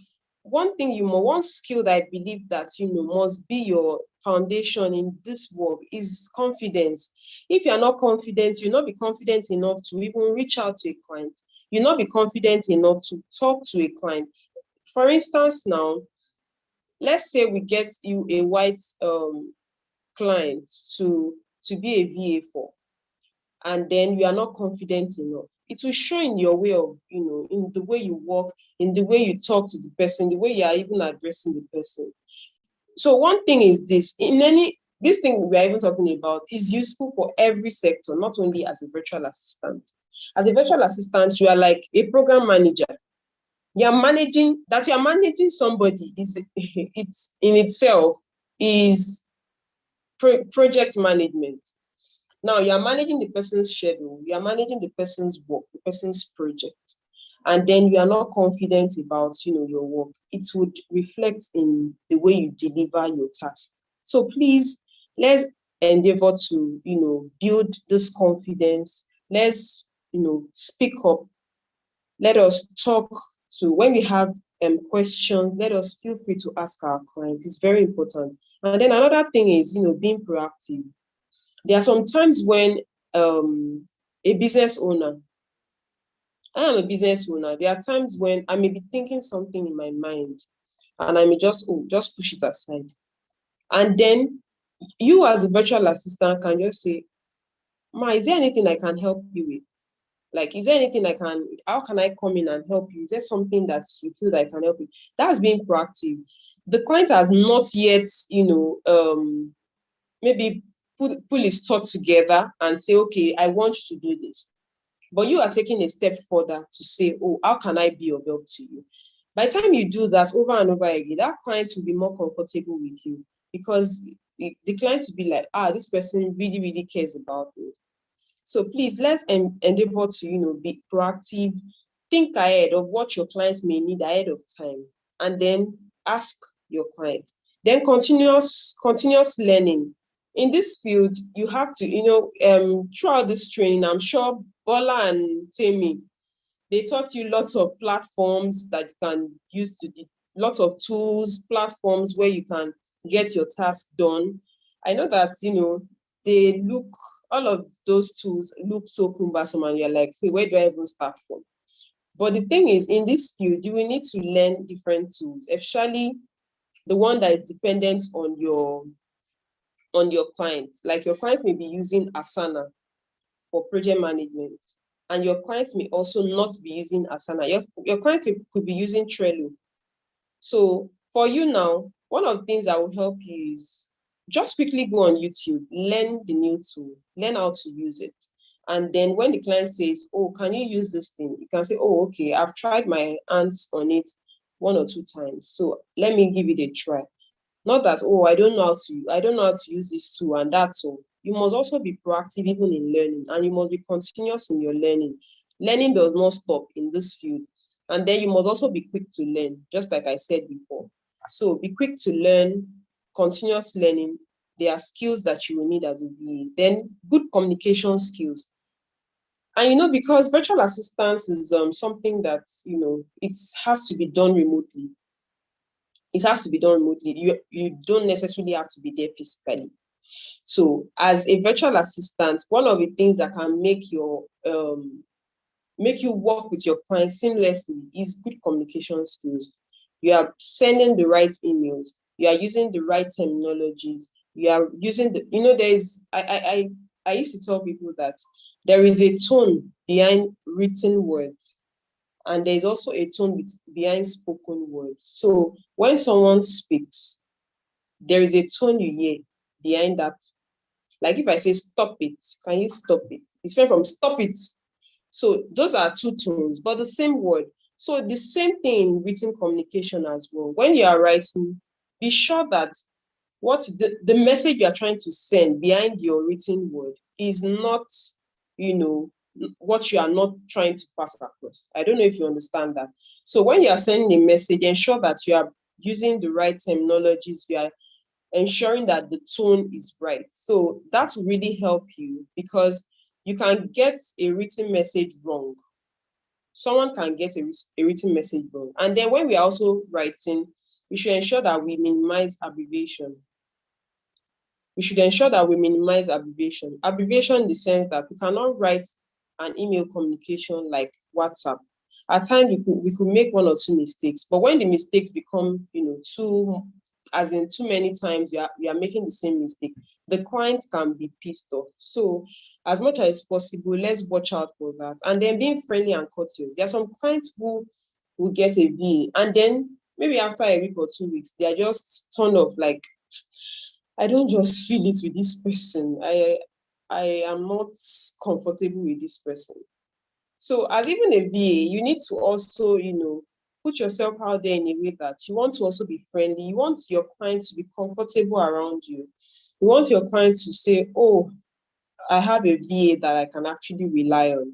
[SPEAKER 2] one skill that I believe that, must be your foundation in this work is confidence. If you're not confident, you'll not be confident enough to even reach out to a client. You'll not be confident enough to talk to a client. For instance, now, let's say we get you a white client to be a VA for, and then you are not confident enough. It will show in your way of, in the way you walk, in the way you talk to the person, the way you are even addressing the person. So one thing is this, this thing we are even talking about is useful for every sector, not only as a virtual assistant. As a virtual assistant, you are like a program manager. You're managing somebody it's in itself is project management. Now you're managing the person's schedule, you're managing the person's work, the person's project, and then you are not confident about, your work. It would reflect in the way you deliver your task. So please, let's endeavor to, build this confidence. Let's, speak up. Let us talk to, when we have questions, let us feel free to ask our clients. It's very important. And then another thing is, being proactive. There are some times when a business owner, I am a business owner. There are times when I may be thinking something in my mind and I may just push it aside. And then you as a virtual assistant can just say, Ma, is there anything I can help you with? Like, is there anything how can I come in and help you? Is there something that you feel that I can help you? That's being proactive. The client has not yet, maybe pull his thought together and say, okay, I want you to do this. But you are taking a step further to say, oh, how can I be of help to you? By the time you do that over and over again, that client will be more comfortable with you because the client will be like, this person really, really cares about me. So please, let's endeavor to, be proactive, think ahead of what your clients may need ahead of time, and then ask your client. Then continuous learning. In this field, you have to, throughout this training, I'm sure Bola and Temi, they taught you lots of platforms that you can use lots of tools, platforms where you can get your task done. I know that, all of those tools look so cumbersome, and you're like, hey, where do I even start from? But the thing is, in this field, you will need to learn different tools, especially the one that is dependent on your clients. Like your client may be using Asana for project management, and your client may also not be using Asana. Your client could be using Trello. So for you now, one of the things that will help you is just quickly go on YouTube, learn the new tool, learn how to use it. And then when the client says, oh, can you use this thing? You can say, oh, okay, I've tried my hands on it 1 or 2 times. So let me give it a try. Not that, oh, I don't know how to use this tool and that's all. You must also be proactive even in learning, and you must be continuous in your learning. Learning does not stop in this field. And then you must also be quick to learn, just like I said before. So be quick to learn, continuous learning. There are skills that you will need as a VA. Then good communication skills. And because virtual assistance is something that, it has to be done remotely. It has to be done remotely. You don't necessarily have to be there physically. So as a virtual assistant, one of the things that can make you work with your client seamlessly is good communication skills. You are sending the right emails. You are using the right terminologies. You are using I used to tell people that there is a tone behind written words, and there's also a tone behind spoken words. So when someone speaks, there is a tone you hear behind that. Like if I say, stop it, can you stop it? It's different from stop it. So those are 2 tones, but the same word. So the same thing in written communication as well. When you are writing, be sure that what the message you are trying to send behind your written word is not, what you are not trying to pass across. I don't know if you understand that. So when you are sending a message, ensure that you are using the right terminologies, you are ensuring that the tone is right. So that will really help you, because you can get a written message wrong. Someone can get a written message wrong. And then when we are also writing, we should ensure that we minimize abbreviation. Abbreviation in the sense that we cannot write an email communication like WhatsApp. At times we could make 1 or 2 mistakes, but when the mistakes become, too many times, we are making the same mistake, the client can be pissed off. So as much as possible, let's watch out for that. And then being friendly and courteous. There are some clients who will get a VA, and then maybe after a week or 2 weeks, they are just turned off, like, I don't just feel it with this person. I am not comfortable with this person. So as even a VA, you need to also, put yourself out there in a way that you want to also be friendly. You want your client to be comfortable around you. You want your client to say, oh, I have a VA that I can actually rely on.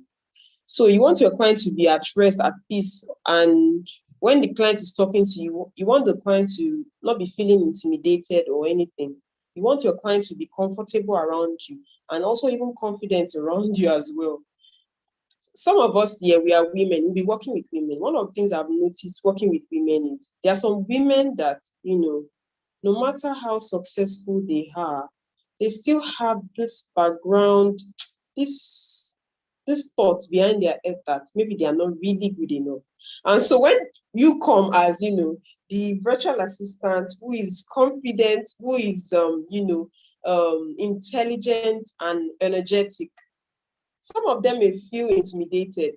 [SPEAKER 2] So you want your client to be at rest, at peace. And when the client is talking to you, you want the client to not be feeling intimidated or anything. You want your client to be comfortable around you, and also even confident around you as well. Some of us here, we are women, we'll be working with women. One of the things I've noticed working with women is there are some women that, no matter how successful they are, they still have this background, this thought behind their head that maybe they are not really good enough. And so when you come as, the virtual assistant who is confident, who is, intelligent and energetic, some of them may feel intimidated.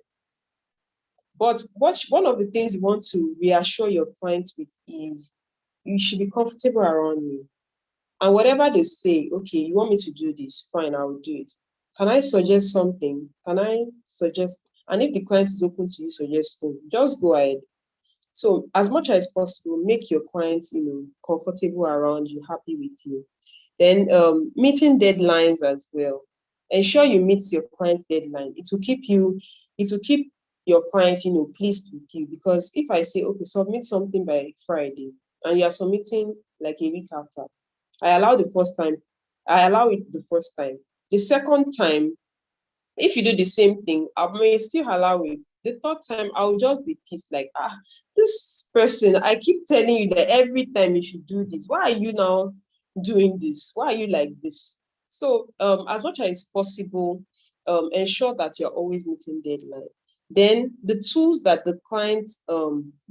[SPEAKER 2] But one of the things you want to reassure your clients with is you should be comfortable around me. And whatever they say, okay, you want me to do this, fine, I will do it. Can I suggest something? Can I suggest? And if the client is open to you suggesting, just go ahead. So as much as possible, make your clients, comfortable around you, happy with you. Then meeting deadlines as well. Ensure you meet your client's deadline. It will keep your client, pleased with you. Because if I say, okay, submit something by Friday, and you are submitting like a week after, I allow it the first time. The second time, if you do the same thing, I may still allow it. The third time, I'll just be pissed, like, this person, I keep telling you that every time you should do this. Why are you now doing this? Why are you like this? So as much as possible, ensure that you're always meeting deadline. Then the tools that the client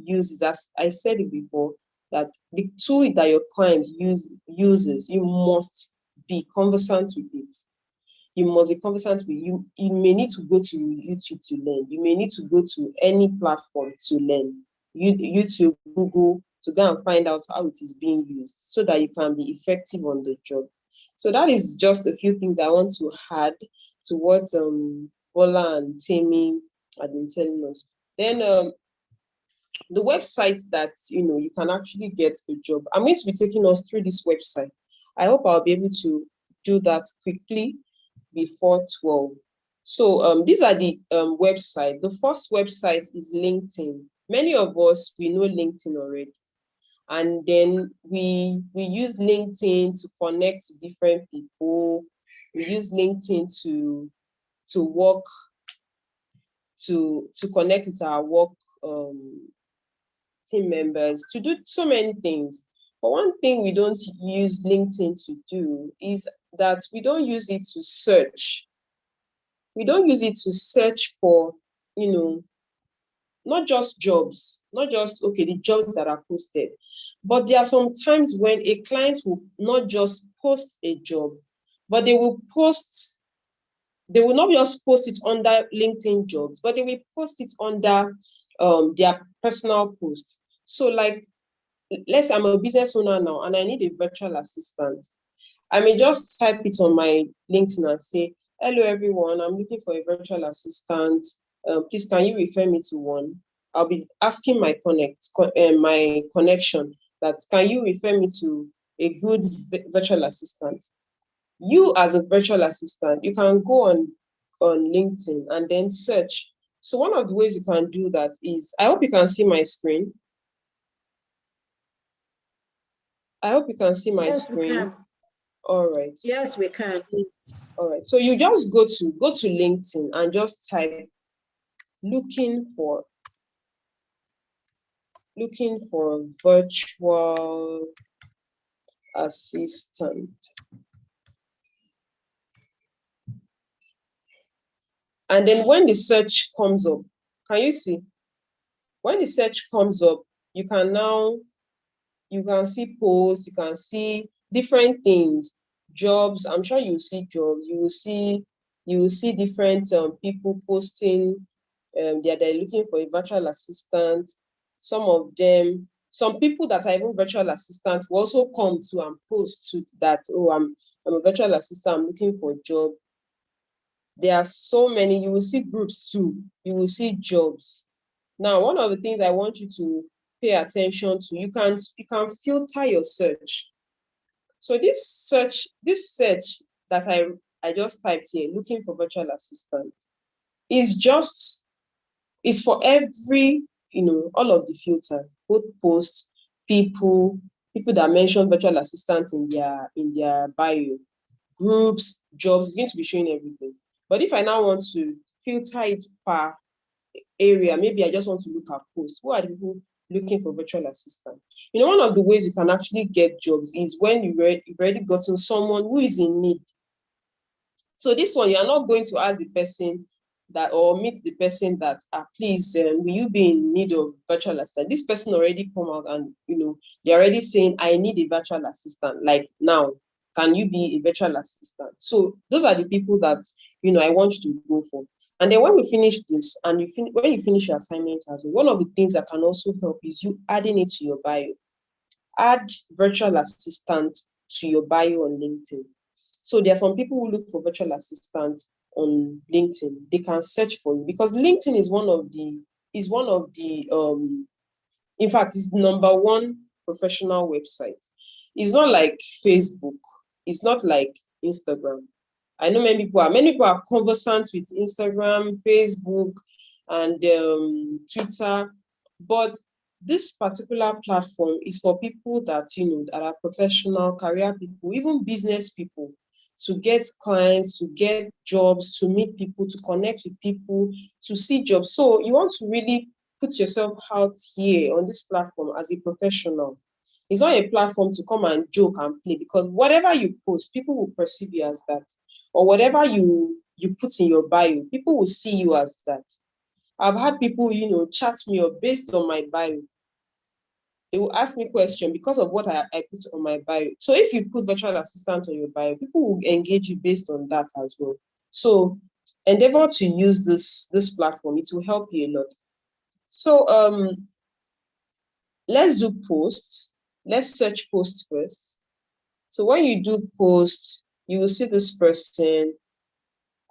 [SPEAKER 2] uses, as I said it before, that the tool that your client uses, you must be conversant with it. You must be conversant with you. You may need to go to YouTube to learn. You may need to go to any platform to learn. YouTube, Google, to go and find out how it is being used so that you can be effective on the job. So that is just a few things I want to add to what Bola and Temi have been telling us. Then the website that you can actually get a job. I'm going to be taking us through this website. I hope I'll be able to do that quickly before 12. So these are the website. The first website is LinkedIn. Many of us, we know LinkedIn already. And then we use LinkedIn to connect to different people. We use LinkedIn to work, to connect with our work team members, to do so many things. But one thing we don't use LinkedIn to do is that we don't use it to search. We don't use it to search for, not just jobs, not just, okay, the jobs that are posted, but there are some times when a client will not just post a job, but they will not just post it under LinkedIn jobs, but they will post it under their personal post. So like, let's say I'm a business owner now and I need a virtual assistant. I may just type it on my LinkedIn and say, hello everyone, I'm looking for a virtual assistant. Please, can you refer me to one? I'll be asking my connection that, can you refer me to a good virtual assistant? You as a virtual assistant, you can go on LinkedIn and then search. So one of the ways you can do that is, I hope you can see my screen. I hope you can see my screen. All right.
[SPEAKER 5] Yes, we can.
[SPEAKER 2] All right. So you just go to LinkedIn and just type looking for virtual assistant. And then when the search comes up, can you see? When the search comes up, you can see posts, you can see different things, jobs. I'm sure you see jobs. You will see different people posting. They're looking for a virtual assistant. Some people that are even virtual assistants will also come to and post to that, oh, I'm a virtual assistant, I'm looking for a job. There are so many. You will see groups too. You will see jobs. Now, one of the things I want you to pay attention to, you can filter your search. So this search that I just typed here, looking for virtual assistant, is for every, all of the filter, both posts, people that mention virtual assistants in their bio, groups, jobs. It's going to be showing everything. But if I now want to filter it per area, maybe I just want to look at posts. Who are the people looking for virtual assistant? One of the ways you can actually get jobs is when you've already gotten someone who is in need. So this one, you are not going to ask the person that, or meet the person that, please, will you be in need of virtual assistant? This person already come out and, they're already saying, I need a virtual assistant. Like, now, can you be a virtual assistant? So those are the people that, I want you to go for. And then when we finish this, and when you finish your assignment as well, one of the things that can also help is you adding it to your bio. Add virtual assistant to your bio on LinkedIn. So there are some people who look for virtual assistants on LinkedIn. They can search for you because LinkedIn is one of the in fact, it's the #1 professional website. It's not like Facebook. It's not like Instagram. I know many people are conversant with Instagram, Facebook, and Twitter, but this particular platform is for people that that are professional, career people, even business people, to get clients, to get jobs, to meet people, to connect with people, to see jobs. So you want to really put yourself out here on this platform as a professional. It's not a platform to come and joke and play, because whatever you post, people will perceive you as that. Or whatever you put in your bio, people will see you as that. I've had people, chat me up based on my bio. They will ask me questions because of what I put on my bio. So if you put virtual assistant on your bio, people will engage you based on that as well. So endeavor to use this platform. It will help you a lot. So let's do posts. Let's search posts first. So when you do posts, you will see this person.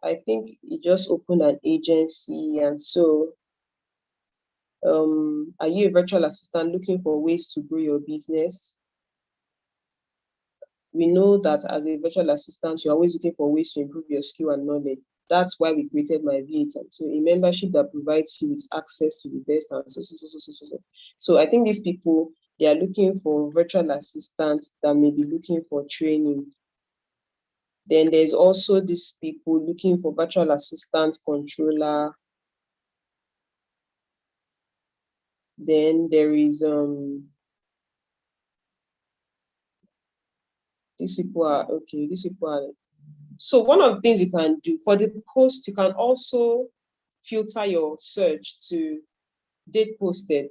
[SPEAKER 2] I think he just opened an agency, and so are you a virtual assistant looking for ways to grow your business? We know that as a virtual assistant, you're always looking for ways to improve your skill and knowledge. That's why we created My V8. So a membership that provides you with access to the best and so. So I think these people, they are looking for virtual assistants that may be looking for training. Then there's also these people looking for virtual assistant controller. Then there is these people are okay. These people are. So one of the things you can do for the post, you can also filter your search to date posted.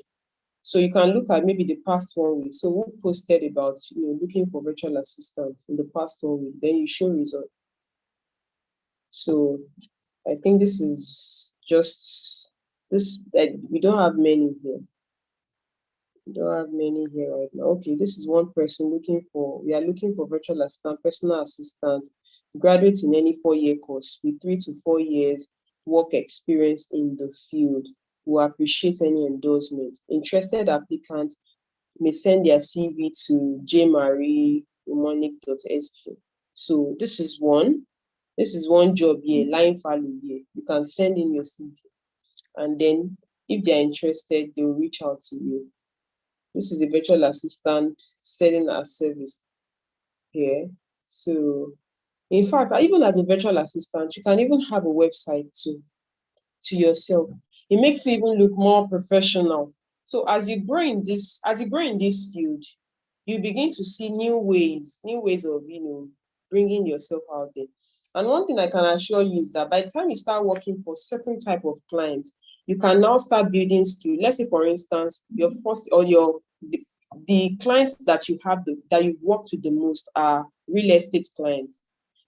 [SPEAKER 2] So you can look at maybe the past 1 week. So who posted about looking for virtual assistants in the past 1 week? Then you show result. So I think this is just this. We don't have many here. We don't have many here right now. Okay, this is one person looking for. We are looking for virtual assistant, personal assistant, graduates in any 4-year course with 3 to 4 years work experience in the field. Will appreciate any endorsement. Interested applicants may send their CV to jmarie@umonic.sg. So this is one. This is one job here, line follow here. You can send in your CV. And then if they're interested, they'll reach out to you. This is a virtual assistant selling our service here. So in fact, even as a virtual assistant, you can even have a website to yourself. It makes you even look more professional. So as you grow in this field, you begin to see new ways of bringing yourself out there. And one thing I can assure you is that by the time you start working for certain type of clients, you can now start building skill. Let's say, for instance, your first or the clients that you have that you've worked with the most are real estate clients.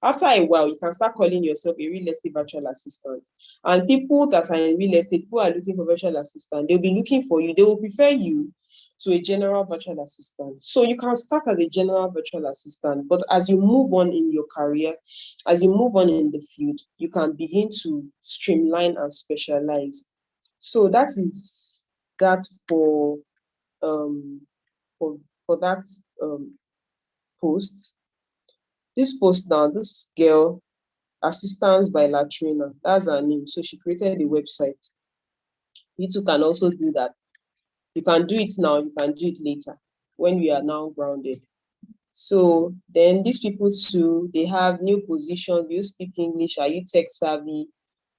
[SPEAKER 2] After a while, you can start calling yourself a real estate virtual assistant. And people that are in real estate, who are looking for virtual assistant, they'll be looking for you. They will prefer you to a general virtual assistant. So you can start as a general virtual assistant, but as you move on in your career, as you move on in the field, you can begin to streamline and specialize. So that is that for that post. This post now, this girl, Assistance by Latrina, that's her name. So she created a website. You too can also do that. You can do it now, you can do it later when we are now grounded. So then these people too, they have new positions. Do you speak English? Are you tech savvy?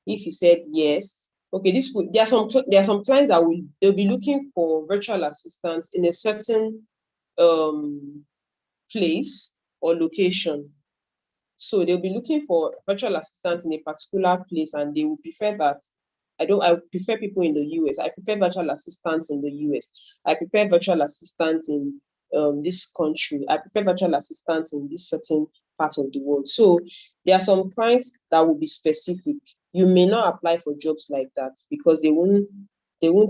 [SPEAKER 2] If you said yes, okay, there are some clients that they'll be looking for virtual assistants in a certain place or location. So they'll be looking for virtual assistants in a particular place, and they will prefer that. I prefer people in the US. I prefer virtual assistants in the US. I prefer virtual assistants in this country. I prefer virtual assistants in this certain part of the world. So there are some clients that will be specific. You may not apply for jobs like that because they won't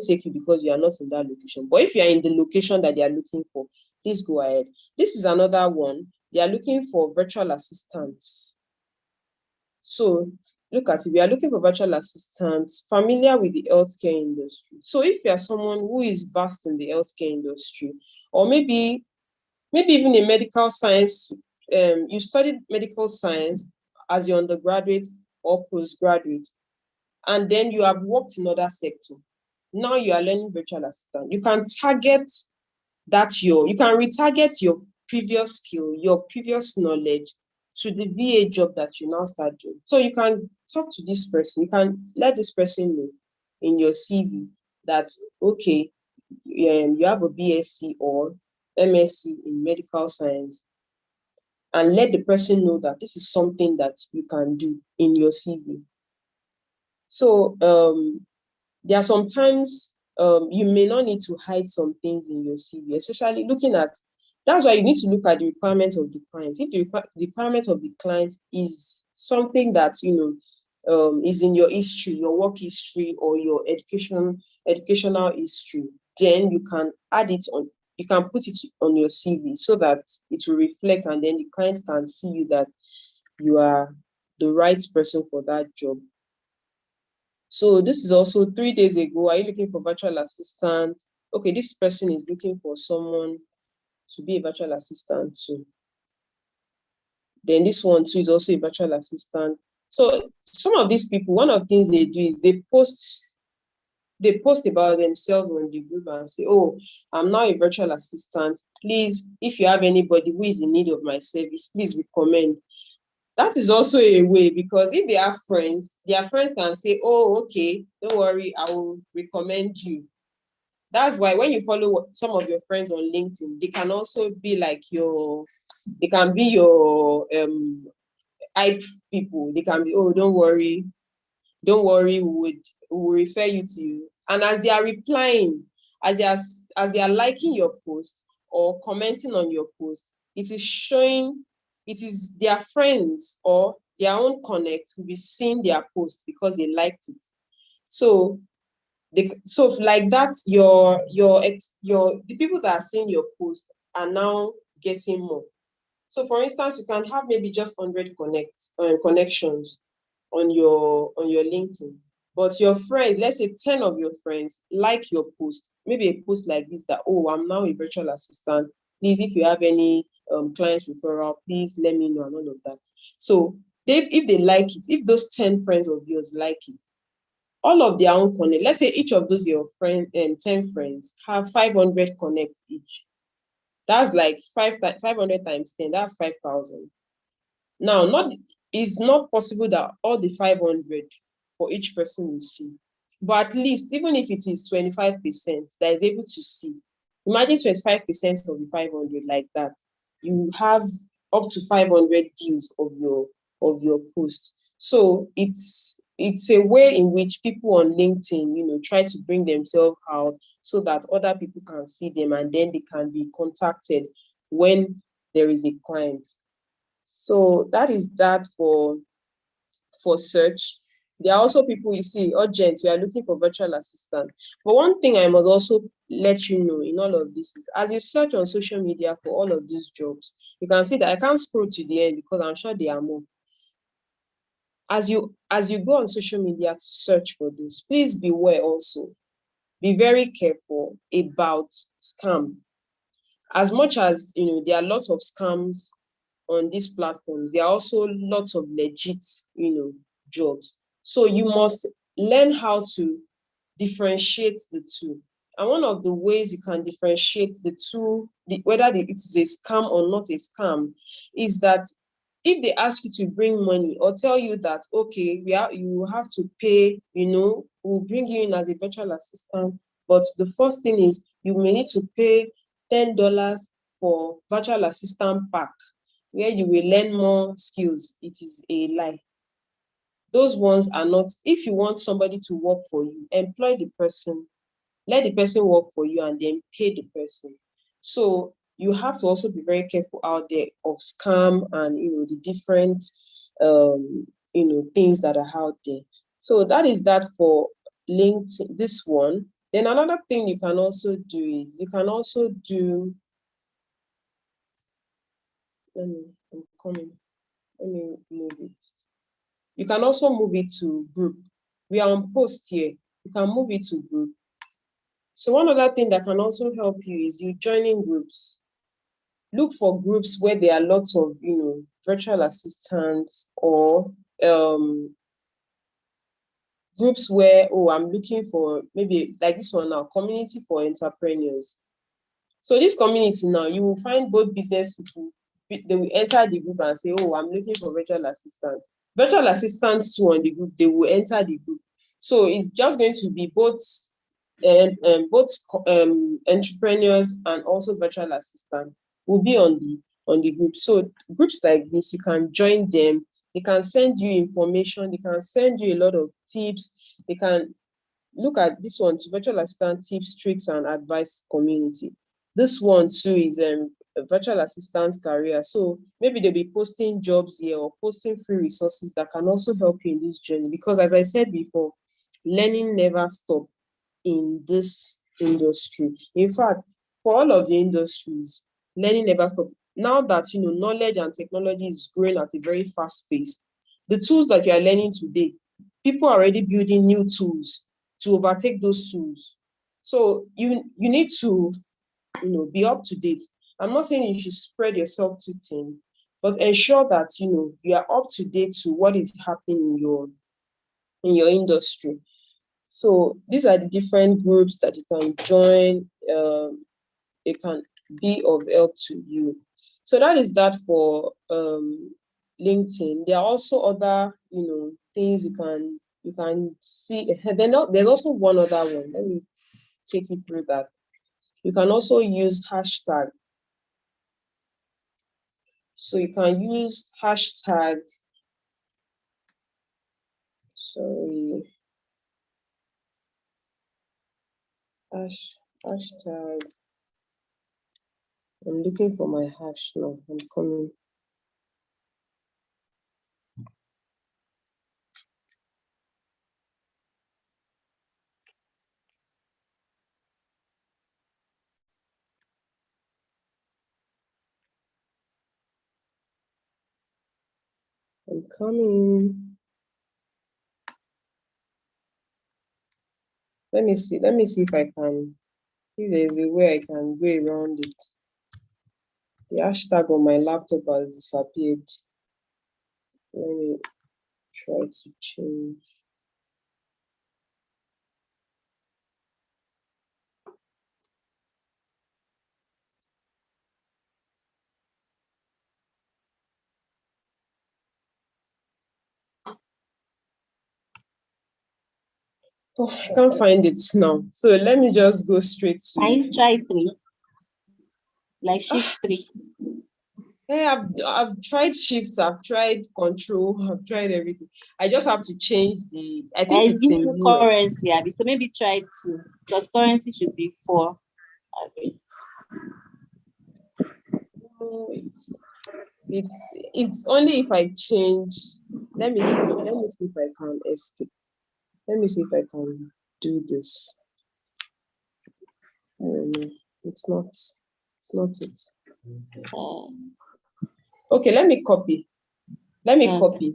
[SPEAKER 2] take you because you are not in that location. But if you are in the location that they are looking for, please go ahead. This is another one. They are looking for virtual assistants. So look at it. We are looking for virtual assistants familiar with the healthcare industry. So if you are someone who is vast in the healthcare industry, or maybe even a medical science, you studied medical science as your undergraduate or postgraduate, and then you have worked in other sector. Now you are learning virtual assistant. You can target you can retarget your previous skill, your previous knowledge to the VA job that you now start doing. So you can talk to this person. You can let this person know in your CV that, okay, you have a BSc or MSc in medical science, and let the person know that this is something that you can do in your CV. So there are sometimes you may not need to hide some things in your CV, especially looking at, that's why you need to look at the requirements of the client. If the requirements of the client is something that, is in your history, your work history, or your educational history, then you can add it on, you can put it on your CV so that it will reflect, and then the client can see you that you are the right person for that job. So this is also 3 days ago. Are you looking for virtual assistant? Okay, this person is looking for someone to be a virtual assistant too. Then this one too is also a virtual assistant. So some of these people, one of the things they do is they post about themselves on the group and say, oh, I'm now a virtual assistant. Please, if you have anybody who is in need of my service, please recommend. That is also a way, because if they have friends, their friends can say, oh, okay, don't worry, I will recommend you. That's why when you follow some of your friends on LinkedIn, they can also be like they can be your hype people. They can be, oh, don't worry, we will refer you to you. And as they are replying, as they are liking your post or commenting on your post, it is showing, it is their friends or their own connect will be seeing their post because they liked it. So like that, the people that are seeing your post are now getting more. So for instance, you can have maybe just 100 connections on your LinkedIn, but your friends, let's say 10 of your friends like your post, maybe a post like this, that, oh, I'm now a virtual assistant. Please, if you have any client referral, please let me know, and all of that. So if they like it, if those 10 friends of yours like it, all of their own connect, let's say each of those your friends and 10 friends have 500 connects each. That's like 500 times 10, that's 5,000. Now, it's not possible that all the 500 for each person will see, but at least, even if it is 25% that is able to see, imagine 25% of the 500 like that, you have up to 500 views of your post. So it's a way in which people on LinkedIn, try to bring themselves out so that other people can see them, and then they can be contacted when there is a client. So that is that for search. There are also people, you see, urgent, we are looking for virtual assistant. But one thing I must also let you know in all of this is, as you search on social media for all of these jobs, you can see that I can't scroll to the end because I'm sure there are more. As you go on social media to search for this, please beware also. Be very careful about scam. As much as there are lots of scams on these platforms, there are also lots of legit, jobs. So you must learn how to differentiate the two. And one of the ways you can differentiate the two, whether it is a scam or not a scam, is that if they ask you to bring money or tell you that, okay, you have to pay, we'll bring you in as a virtual assistant, but the first thing is you may need to pay $10 for virtual assistant pack, where you will learn more skills. It is a lie. Those ones are not. If you want somebody to work for you, employ the person, let the person work for you, and then pay the person. So you have to also be very careful out there of scam and the different things that are out there. So that is that for LinkedIn, this one. Then another thing you can also do is you can also do, I'm coming. Let me move it. You can also move it to group. We are on post here. You can move it to group. So one other thing that can also help you is you joining groups. Look for groups where there are lots of, virtual assistants, or groups where, oh, I'm looking for, maybe like this one now, community for entrepreneurs. So this community now, you will find both business people, they will enter the group and say, oh, I'm looking for virtual assistants. Virtual assistants too on the group, they will enter the group. So it's just going to be both and both entrepreneurs and also virtual assistants will be on the group. So groups like this, you can join them. They can send you information. They can send you a lot of tips. They can look at this one, virtual assistant tips, tricks, and advice community. This one too is a virtual assistant career. So maybe they'll be posting jobs here or posting free resources that can also help you in this journey. Because as I said before, learning never stops in this industry. In fact, for all of the industries, learning never stops. Now that knowledge and technology is growing at a very fast pace, the tools that you are learning today, people are already building new tools to overtake those tools. So you need to be up to date. I'm not saying you should spread yourself too thin, but ensure that you are up to date to what is happening in your industry. So these are the different groups that you can join. It can be of help to you. So that is that for LinkedIn. There are also other things you can see. There's also one other one. Let me take you through that. You can also use hashtag. So you can use hashtag. Sorry. Hashtag. I'm looking for my hash now. I'm coming. I'm coming. Let me see if I can, if there's a way I can go around it. The hashtag on my laptop has disappeared. Let me try to change. Oh, I can't find it now. So let me just go straight to.
[SPEAKER 1] Can you try 3? Like shift 3.
[SPEAKER 2] Yeah, I've tried shifts, I've tried control, I've tried everything. I just have to change the. I think it's in US.
[SPEAKER 1] Currency, Abby. So maybe try 2 because currency should be 4. Okay.
[SPEAKER 2] It's only if I change. Let me see if I can escape. Let me see if I can do this. It's not it. Okay, let me copy. Copy.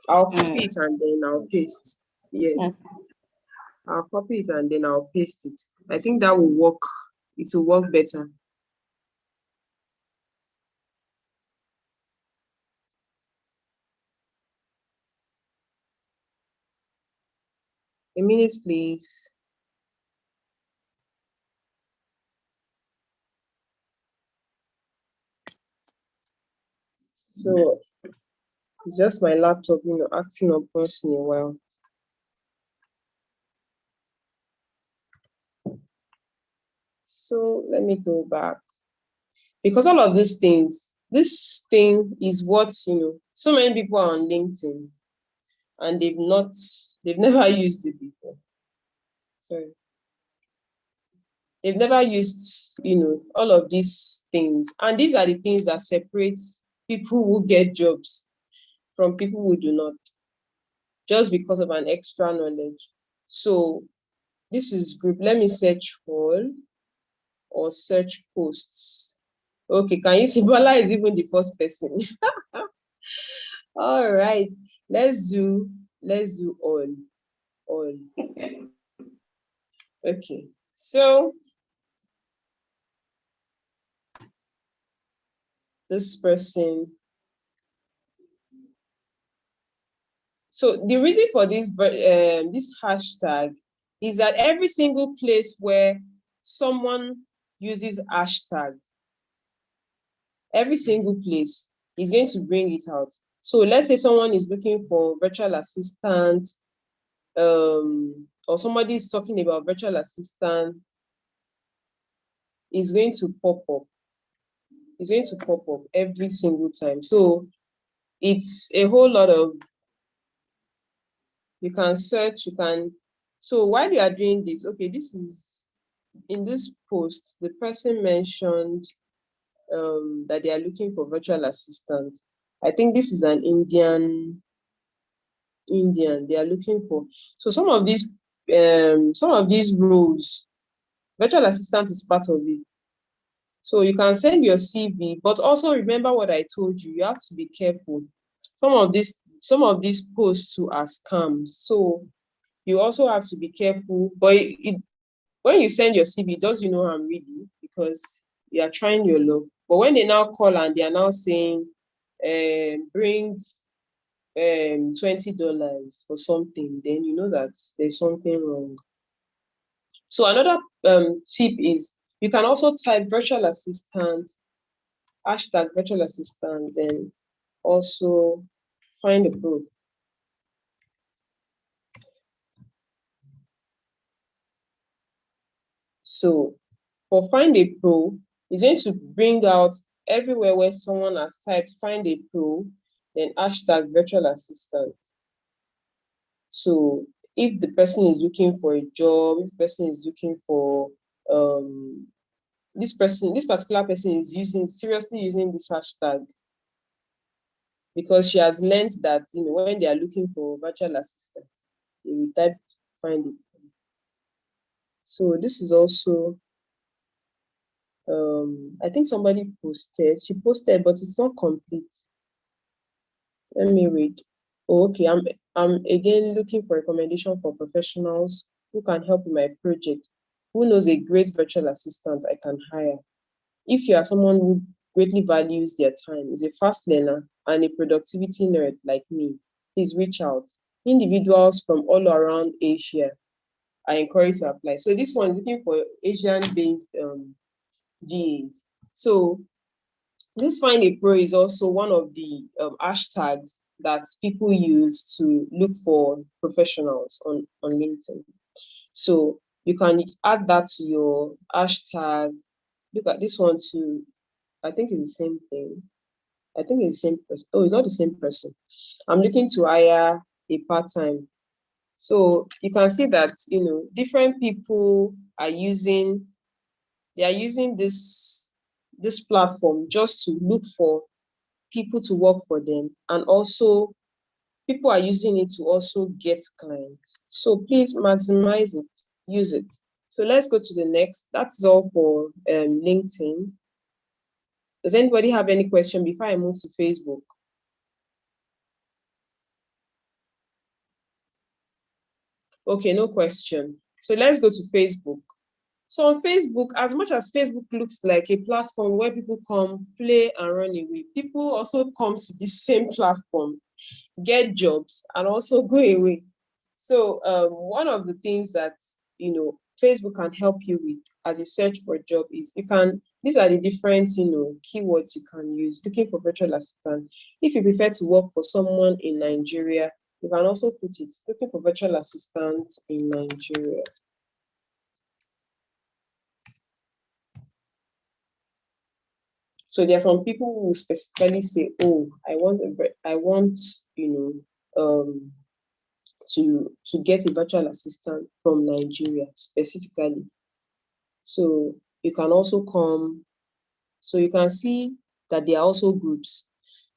[SPEAKER 2] I'll copy it and then I'll paste. Yes. I'll copy it and then I'll paste it. I think that will work. It will work better. A minute, please. So it's just my laptop, acting up once in a while. So let me go back. Because all of these things, this thing is what, so many people are on LinkedIn and they've never used it before. Sorry. They've never used, all of these things. And these are the things that separate people who get jobs from people who do not, just because of an extra knowledge. So this is group. Let me search all or search posts. Okay, can you see Bola is even the first person? All right, let's do all. Okay, so this person. So the reason for this hashtag is that every single place where someone uses hashtag, every single place is going to bring it out. So let's say someone is looking for virtual assistant, or somebody is talking about virtual assistant, is going to pop up. It's going to pop up every single time. So it's a whole lot of, you can search, you can, so while you are doing this, okay, this is, in this post, the person mentioned that they are looking for virtual assistant. I think this is an Indian, they are looking for. So some of these roles, virtual assistant is part of it. So you can send your CV, but also remember what I told you. You have to be careful. Some of these posts too are scams. So you also have to be careful. But when you send your CV, it does, I'm ready, because you are trying your luck. But when they now call and they are now saying, bring $20 for something, then you know that there's something wrong. So another tip is, you can also type virtual assistant, hashtag virtual assistant, then also find a pro. So for find a pro, it's going to bring out everywhere where someone has typed find a pro, then hashtag virtual assistant. So if the person is looking for a job, if the person is looking for this particular person is seriously using this hashtag, because she has learned that when they are looking for virtual assistant, they will type find it. So this is also I think somebody posted, she posted, but it's not complete. Let me read. Oh, okay, I'm again looking for recommendation for professionals who can help with my project, who knows a great virtual assistant I can hire. If you are someone who greatly values their time, is a fast learner, and a productivity nerd like me, please reach out. Individuals from all around Asia are encouraged to apply. So this one is looking for Asian-based VAs. So this Find a Pro is also one of the hashtags that people use to look for professionals on LinkedIn. So you can add that to your hashtag. Look at this one too. I think it's the same thing. I think it's the same person. Oh, it's not the same person. I'm looking to hire a part-time. So you can see that, different people are using, this platform just to look for people to work for them. And also people are using it to also get clients. So please maximize it, use it. So let's go to the next. That's all for LinkedIn. Does anybody have any question before I move to Facebook? Okay, no question. So let's go to Facebook. So on Facebook, as much as Facebook looks like a platform where people come, play, and run away, people also come to the same platform, get jobs, and also go away. So one of the things that Facebook can help you with as you search for a job is these are the different keywords you can use looking for virtual assistant. If you prefer to work for someone in Nigeria, you can also put it looking for virtual assistant in Nigeria. So there are some people who specifically say, oh, I want to get a virtual assistant from Nigeria specifically. So you can also come, so you can see that there are also groups.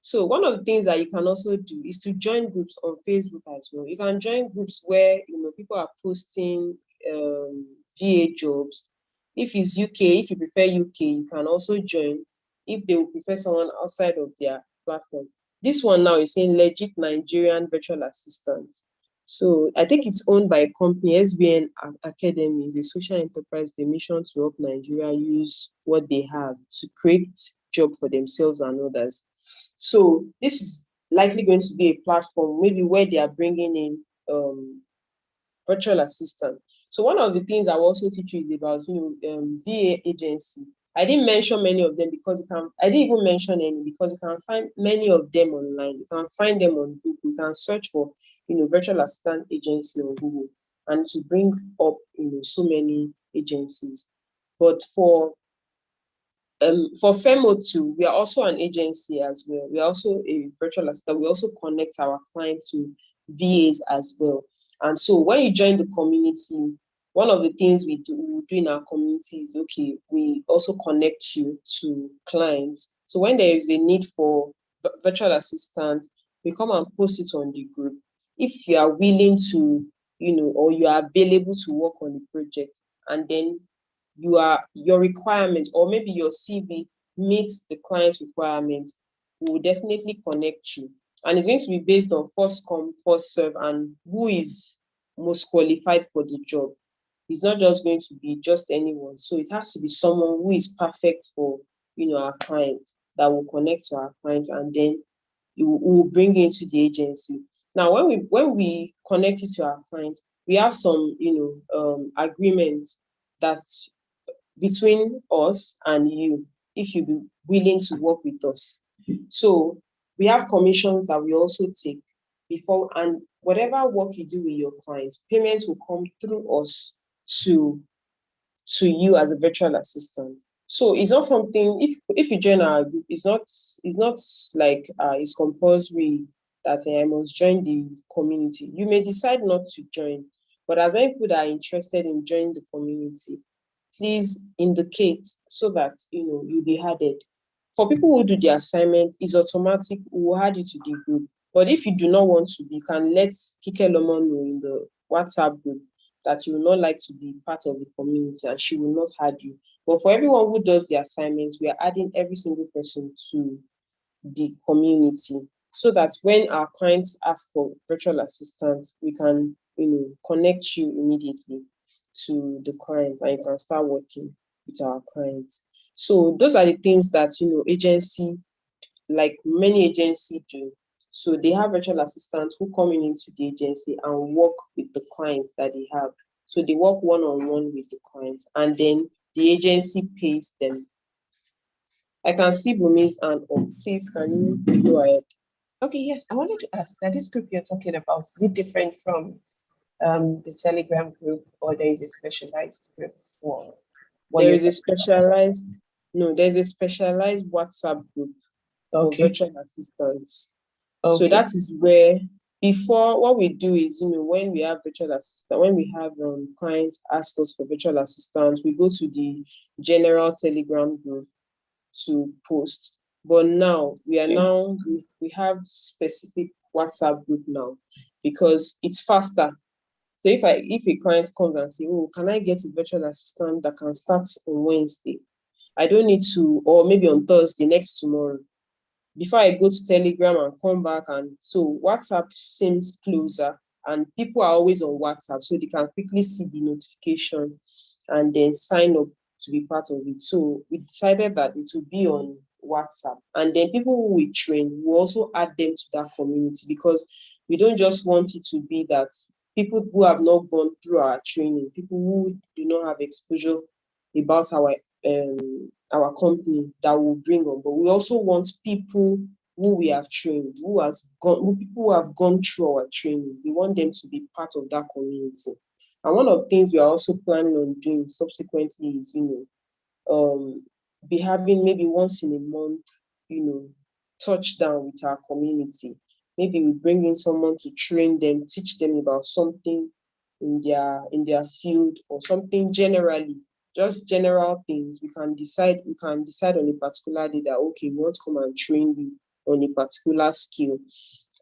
[SPEAKER 2] So one of the things that you can also do is to join groups on Facebook as well. You can join groups where people are posting VA jobs. If it's UK, if you prefer UK, you can also join if they would prefer someone outside of their platform. This one now is saying legit Nigerian virtual assistants. So I think it's owned by a company, SBN Academy, is a social enterprise, the mission to help Nigeria use what they have to create job for themselves and others. So this is likely going to be a platform maybe where they are bringing in virtual assistant. So one of the things I will also teach you is about VA agency. I didn't mention many of them because I didn't even mention any because you can find many of them online. You can find them on Google. You can search for virtual assistant agency on Google and to bring up, so many agencies. But for FEMO too, we are also an agency as well. We are also a virtual assistant. We also connect our clients to VAs as well. And so when you join the community, one of the things we do in our community is, okay, we also connect you to clients. So when there is a need for virtual assistants, we come and post it on the group. If you are willing to, or you are available to work on the project, and then your requirements, or maybe your CV meets the client's requirements, we will definitely connect you. And it's going to be based on first come, first serve, and who is most qualified for the job. It's not just going to be just anyone. So it has to be someone who is perfect for, our clients, that will connect to our clients, and then we will bring you into the agency. Now, when we connect you to our clients, we have some, agreements that between us and you, if you be willing to work with us. So we have commissions that we also take before, and whatever work you do with your clients, payments will come through us to you as a virtual assistant. So it's not something, if you join our group, it's not like it's compulsory that I must join the community. You may decide not to join, but as many people that are interested in joining the community, please indicate so that you'll be added. For people who do the assignment, it's automatic, we'll add you to the group. But if you do not want to, you can let Kike Lomo know in the WhatsApp group that you will not like to be part of the community, and she will not add you. But for everyone who does the assignments, we are adding every single person to the community, so that when our clients ask for virtual assistance, we can connect you immediately to the client, and you can start working with our clients. So those are the things that agency, like many agencies do. So they have virtual assistants who come into the agency and work with the clients that they have. So they work one-on-one with the clients, and then the agency pays them. I can see Bumi's hand up. Please, can you go ahead?
[SPEAKER 4] Okay, yes, I wanted to ask that this group you're talking about, is it different from the Telegram group, or there is a specialized group for what
[SPEAKER 2] There
[SPEAKER 4] you're
[SPEAKER 2] is a
[SPEAKER 4] talking about?
[SPEAKER 2] specialized, no, there's a specialized WhatsApp group for
[SPEAKER 4] Okay,
[SPEAKER 2] virtual assistants. So
[SPEAKER 4] okay,
[SPEAKER 2] that is where, before, what we do is, when we have virtual assistant, when we have clients ask us for virtual assistants, we go to the general Telegram group to post. But now we have specific WhatsApp group now, because it's faster. So if a client comes and say, oh, can I get a virtual assistant that can start on Wednesday? I don't need to, or maybe on Thursday, next tomorrow, before I go to Telegram and come back. And so WhatsApp seems closer, and people are always on WhatsApp, so they can quickly see the notification and then sign up to be part of it. So we decided that it will be on WhatsApp, and then people who we train will also add them to that community, because we don't just want it to be that people who have not gone through our training, people who do not have exposure about our company, that will bring on. But we also want people who we have trained, people who have gone through our training. We want them to be part of that community. And one of the things we are also planning on doing subsequently is, be having maybe once in a month, touchdown with our community. Maybe we bring in someone to train them, teach them about something in their field, or something generally, just general things. We can decide on a particular day that, okay, we want to come and train you on a particular skill,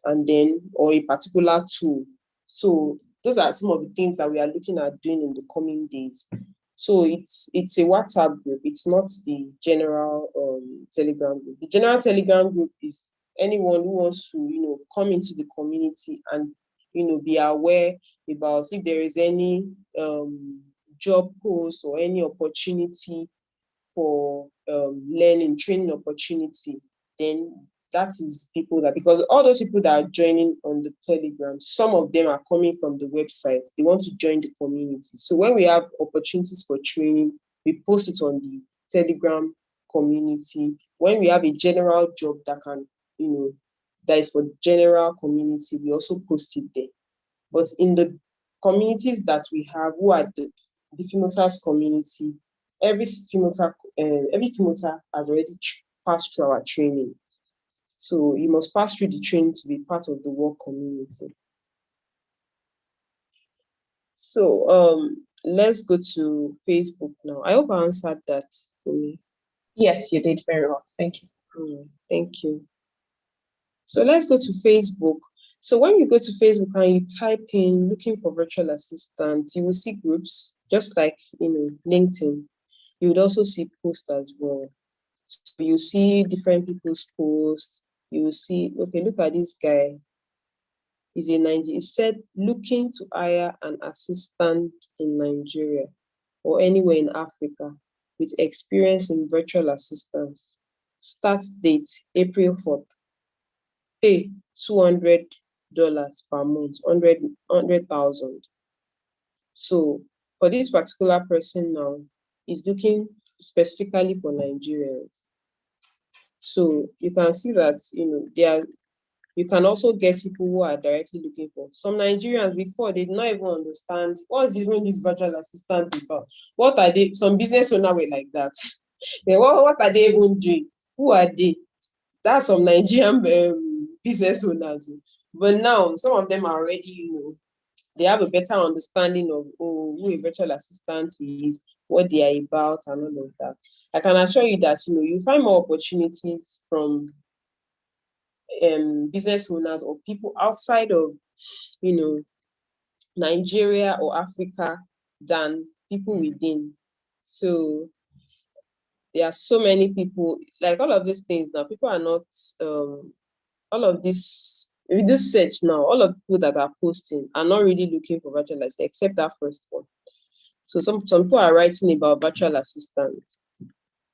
[SPEAKER 2] and then, or a particular tool. So those are some of the things that we are looking at doing in the coming days. So it's a WhatsApp group. It's not the general Telegram group. The general Telegram group is anyone who wants to, come into the community and, be aware about if there is any job post or any opportunity for learning, training opportunity. Then that is people that, because all those people that are joining on the Telegram, some of them are coming from the website. They want to join the community. So when we have opportunities for training, we post it on the Telegram community. When we have a general job that can, that is for general community, we also post it there. But in the communities that we have, who are the FEMOSAS community, every FEMOSA has already passed through our training. So you must pass through the training to be part of the work community. So let's go to Facebook now. I hope I answered that for me.
[SPEAKER 4] Yes, you did very well. Thank you.
[SPEAKER 2] Thank you. So let's go to Facebook. So when you go to Facebook and you type in looking for virtual assistants, you will see groups, just like LinkedIn. You would also see posts as well. So you see different people's posts. You will see, okay, look at this guy. He's in Nigeria. He said looking to hire an assistant in Nigeria or anywhere in Africa with experience in virtual assistance. Start date April 4th. Pay $200 per month, 100,000. So for this particular person now, is looking specifically for Nigerians. So you can see that you can also get people who are directly looking for. Some Nigerians before, they did not even understand what's even this virtual assistant about. What are they? Some business owner were like that. What are they even doing? Who are they? That's some Nigerian business owners. But now some of them are already, they have a better understanding of who a virtual assistant is, what they are about, and all of that. I can assure you that you find more opportunities from business owners or people outside of Nigeria or Africa than people within. So there are so many people, like all of these things now, people are not all of this with this search now, all of the people that are posting are not really looking for virtual assistants, except that first one. So some people are writing about virtual assistants.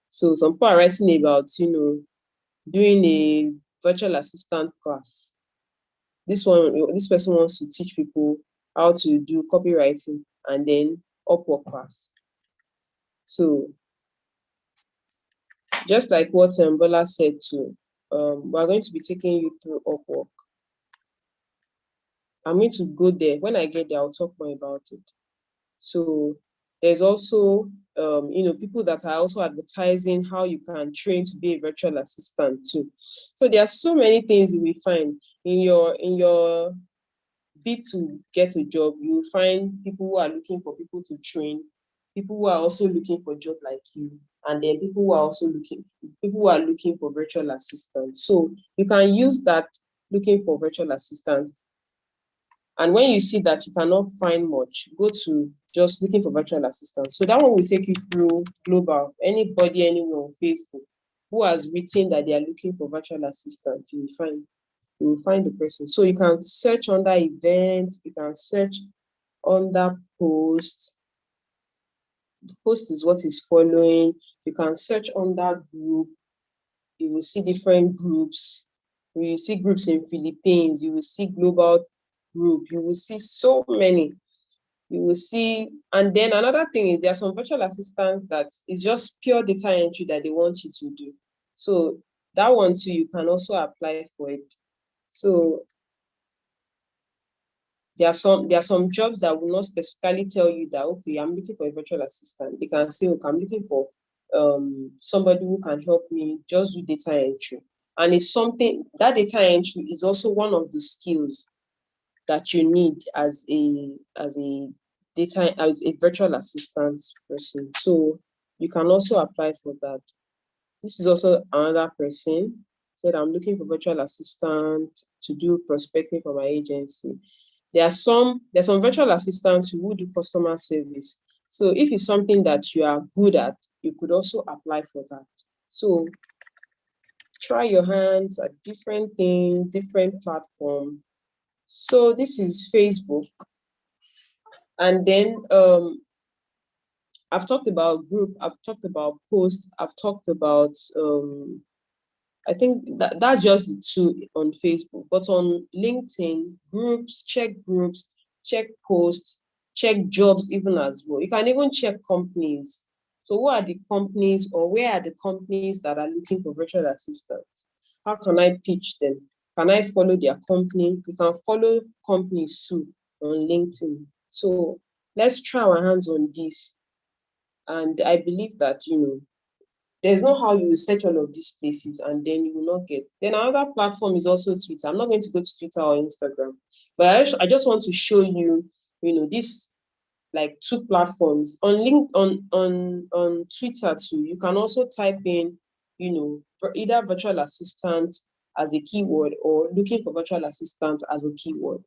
[SPEAKER 2] So some people are writing about doing a virtual assistant class. This person wants to teach people how to do copywriting and then Upwork class. So just like what Bola said too, we're going to be taking you through Upwork. I'm going to go there. When I get there, I'll talk more about it. So there's also people that are also advertising how you can train to be a virtual assistant too. So there are so many things you will find in your bid to get a job. You will find people who are looking for people to train, people who are also looking for a job like you, and then people who are also looking for virtual assistants. So you can use that looking for virtual assistants. And when you see that you cannot find much, go to just looking for virtual assistants. So that one will take you through global. Anybody anywhere on Facebook who has written that they are looking for virtual assistants, you will find the person. So you can search under events, you can search under posts. The post is what is following. You can search under group. You will see different groups. You will see groups in Philippines. You will see global group. You will see so many. You will see, and then another thing is there are some virtual assistants that is just pure data entry that they want you to do. So that one too, you can also apply for it. So there are some jobs that will not specifically tell you that, okay, I'm looking for a virtual assistant. They can say, okay, I'm looking for somebody who can help me just do data entry. And it's something that data entry is also one of the skills that you need as a virtual assistant person. So you can also apply for that. This is also another person said, I'm looking for virtual assistant to do prospecting for my agency. There's some virtual assistants who do customer service. So if it's something that you are good at, you could also apply for that. So try your hands at different things, different platforms. So this is Facebook. And then I've talked about group, I've talked about posts, I've talked about I think that's just the two on Facebook. But on LinkedIn, check posts, check jobs even as well. You can even check companies. So who are the companies or where are the companies that are looking for virtual assistants? How can I pitch them? Can I follow their company? You can follow companies too on LinkedIn. So let's try our hands on this. And I believe that, there's no how you will search all of these places and then you will not get. Then another platform is also Twitter. I'm not going to go to Twitter or Instagram, but I just want to show you, this like two platforms on Twitter too. You can also type in, for either virtual assistant as a keyword or looking for virtual assistant as a keyword.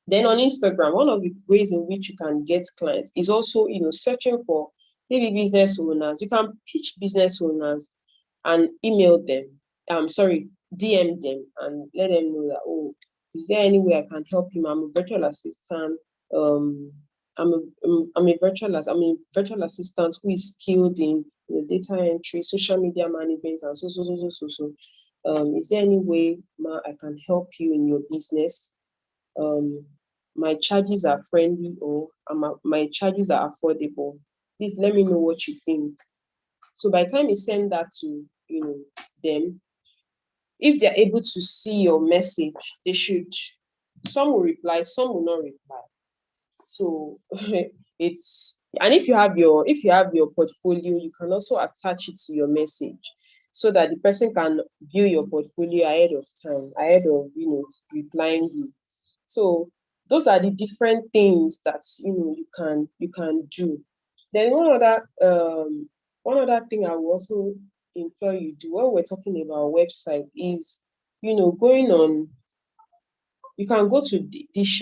[SPEAKER 2] Then on Instagram, one of the ways in which you can get clients is also, searching for maybe business owners. You can pitch business owners and email them. DM them and let them know that, oh, is there any way I can help him? I'm a virtual assistant. I'm a virtual assistant who is skilled in data entry, social media management, and so. Is there any way I can help you in your business? My charges are friendly or my charges are affordable. Please let me know what you think. So by the time you send that to them, if they're able to see your message, they should. Some will reply, some will not reply. So and if you have your portfolio, you can also attach it to your message so that the person can view your portfolio ahead of time, ahead of replying you. So those are the different things that you can do. Then one other thing I will also implore you do when we're talking about website is going on. You can go to disha.ng.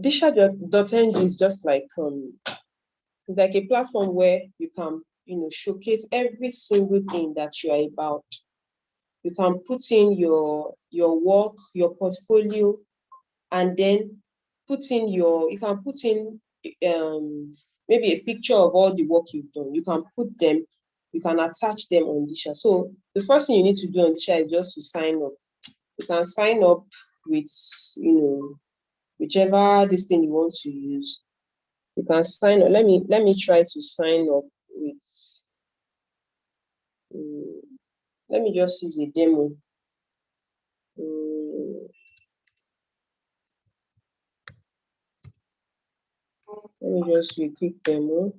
[SPEAKER 2] Disha.ng is just like a platform where you can showcase every single thing that you are about. You can put in your work, your portfolio, and then you can put in maybe a picture of all the work you've done. You can put them, you can attach them on Disha. So the first thing you need to do on Disha is just to sign up. You can sign up with whichever this thing you want to use. You can sign up. Let me try to sign up with let me just use a demo. Let me just do a quick demo.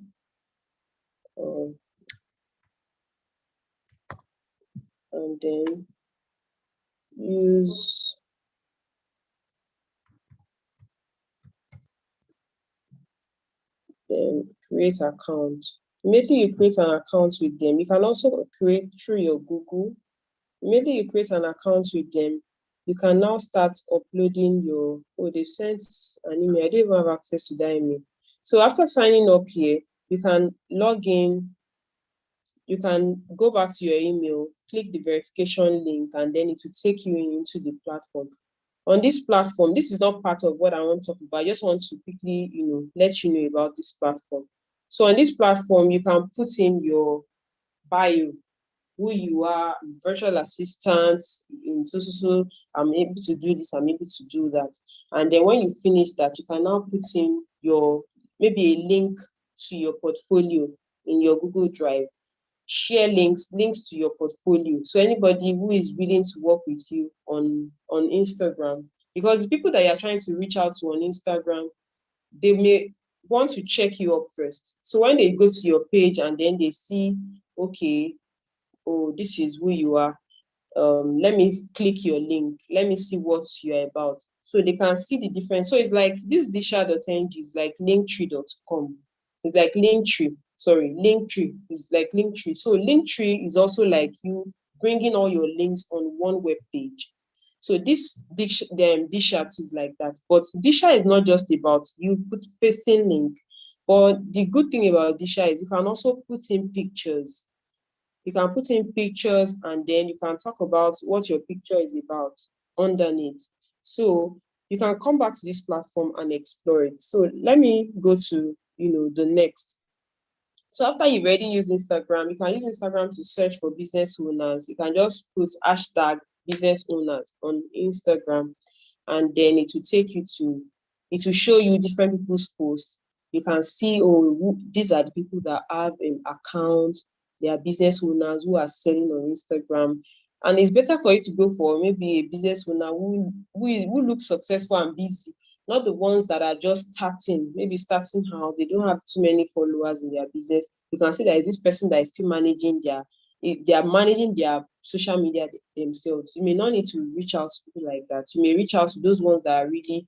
[SPEAKER 2] And then use create account. Immediately you create an account with them. You can also create through your Google. Immediately you create an account with them, you can now start uploading they sent an email. I don't even have access to that email. So after signing up here, you can log in. You can go back to your email, click the verification link, and then it will take you into the platform. On this platform, this is not part of what I want to talk about. I just want to quickly, let you know about this platform. So on this platform, you can put in your bio, who you are, virtual assistant, so I'm able to do this, I'm able to do that. And then when you finish that, you can now put in maybe a link to your portfolio in your Google Drive. Share links to your portfolio. So anybody who is willing to work with you on Instagram, because the people that you're trying to reach out to on Instagram, they may want to check you up first. So when they go to your page and then they see, okay, oh, this is who you are. Let me click your link. Let me see what you're about. So they can see the difference. So it's like this disha.ng is like linktree.com. It's like Linktree. Sorry, Linktree is like Linktree. So Linktree is also like you bringing all your links on one web page. So this Disha is like that. But Disha is not just about you pasting link. But the good thing about Disha is you can also put in pictures. You can put in pictures and then you can talk about what your picture is about underneath. So you can come back to this platform and explore it. So let me go to the next. So after you've already used Instagram, you can use Instagram to search for business owners. You can just put hashtag business owners on Instagram, and then it will show you different people's posts. You can see, these are the people that have an account. There are business owners who are selling on Instagram. And it's better for you to go for maybe a business owner who looks successful and busy, not the ones that are just starting, maybe starting how they don't have too many followers in their business. You can see that is this person that is still managing they are managing their social media themselves. You may not need to reach out to people like that. You may reach out to those ones that are really,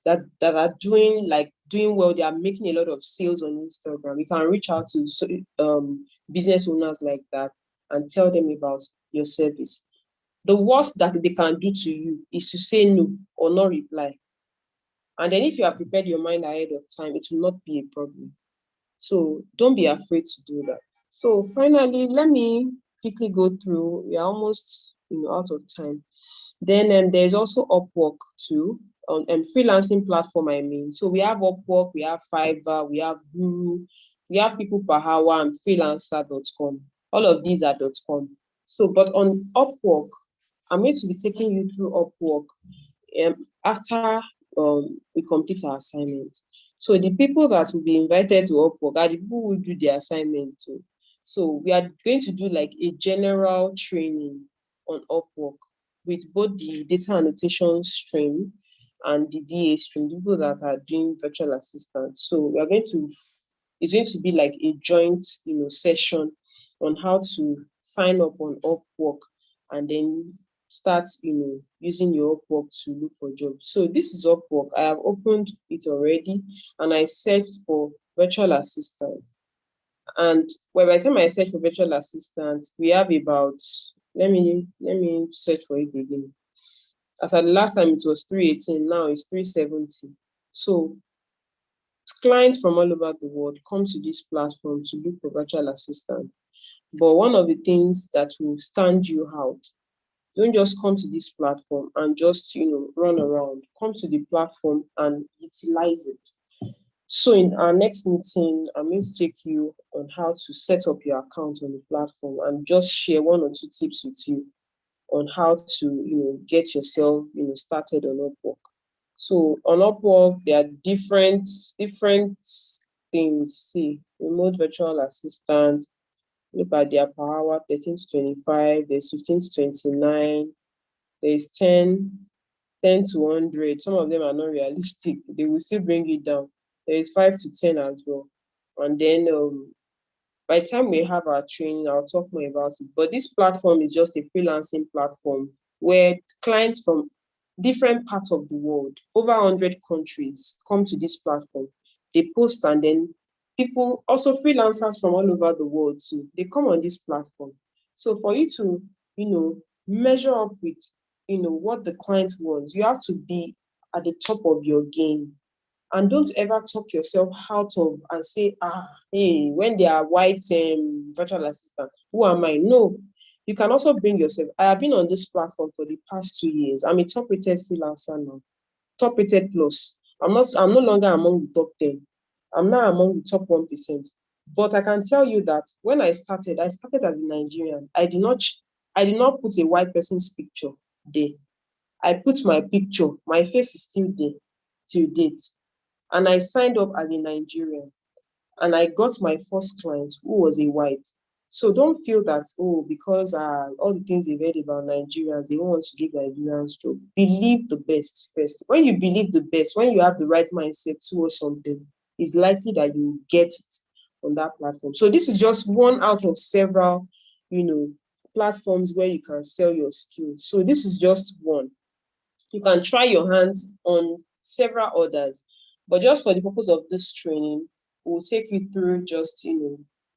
[SPEAKER 2] that are doing well. They are making a lot of sales on Instagram. You can reach out to business owners like that and tell them about your service. The worst that they can do to you is to say no or not reply. And then if you have prepared your mind ahead of time, it will not be a problem. So don't be afraid to do that. So finally, let me quickly go through. We are almost out of time. Then there's also Upwork too, and freelancing platform. I mean, so we have Upwork, we have Fiverr, we have Guru, we have People Per Hour and Freelancer.com. All of these are .com. So, but on Upwork, I'm going to be taking you through Upwork after we complete our assignment. So the people that will be invited to Upwork are the people who do the assignment too. So we are going to do like a general training on Upwork with both the data annotation stream and the VA stream, the people that are doing virtual assistants. So it's going to be like a joint, session on how to sign up on Upwork and then start, using your Upwork to look for jobs. So this is Upwork. I have opened it already and I searched for virtual assistants. And by the time I search for virtual assistants, we have about, let me search for it again. As at the last time it was 318, now it's 370. So clients from all over the world come to this platform to look for virtual assistants. But one of the things that will stand you out, don't just come to this platform and just, run around. Come to the platform and utilize it. So in our next meeting, I'm going to take you on how to set up your account on the platform and just share 1 or 2 tips with you on how to, get yourself, started on Upwork. So on Upwork, there are different things. See, remote virtual assistant. Look at their per hour, 13 to 25. There's 15 to 29. There's 10 to 100. Some of them are not realistic. They will still bring it down. There is 5 to 10 as well. And then by the time we have our training, I'll talk more about it. But this platform is just a freelancing platform where clients from different parts of the world, over 100 countries, come to this platform. They post and then people, also freelancers from all over the world too, they come on this platform. So for you to, measure up with, what the client wants, you have to be at the top of your game. And don't ever talk yourself out of and say, hey, when they are white virtual assistant, who am I? No, you can also bring yourself. I have been on this platform for the past 2 years. I'm a top-rated freelancer now, top-rated plus. I'm no longer among the top 10. I'm now among the top 1%. But I can tell you that when I started as a Nigerian. I did not put a white person's picture there. I put my picture, my face is still there till date. And I signed up as a Nigerian. And I got my first client who was a white. So don't feel that, because all the things they've heard about Nigerians, they want to give Nigerians job. Believe the best first. When you believe the best, when you have the right mindset towards something, it's likely that you will get it on that platform. So this is just one out of several, platforms where you can sell your skills. So this is just one. You can try your hands on several others, but just for the purpose of this training, we'll take you through just,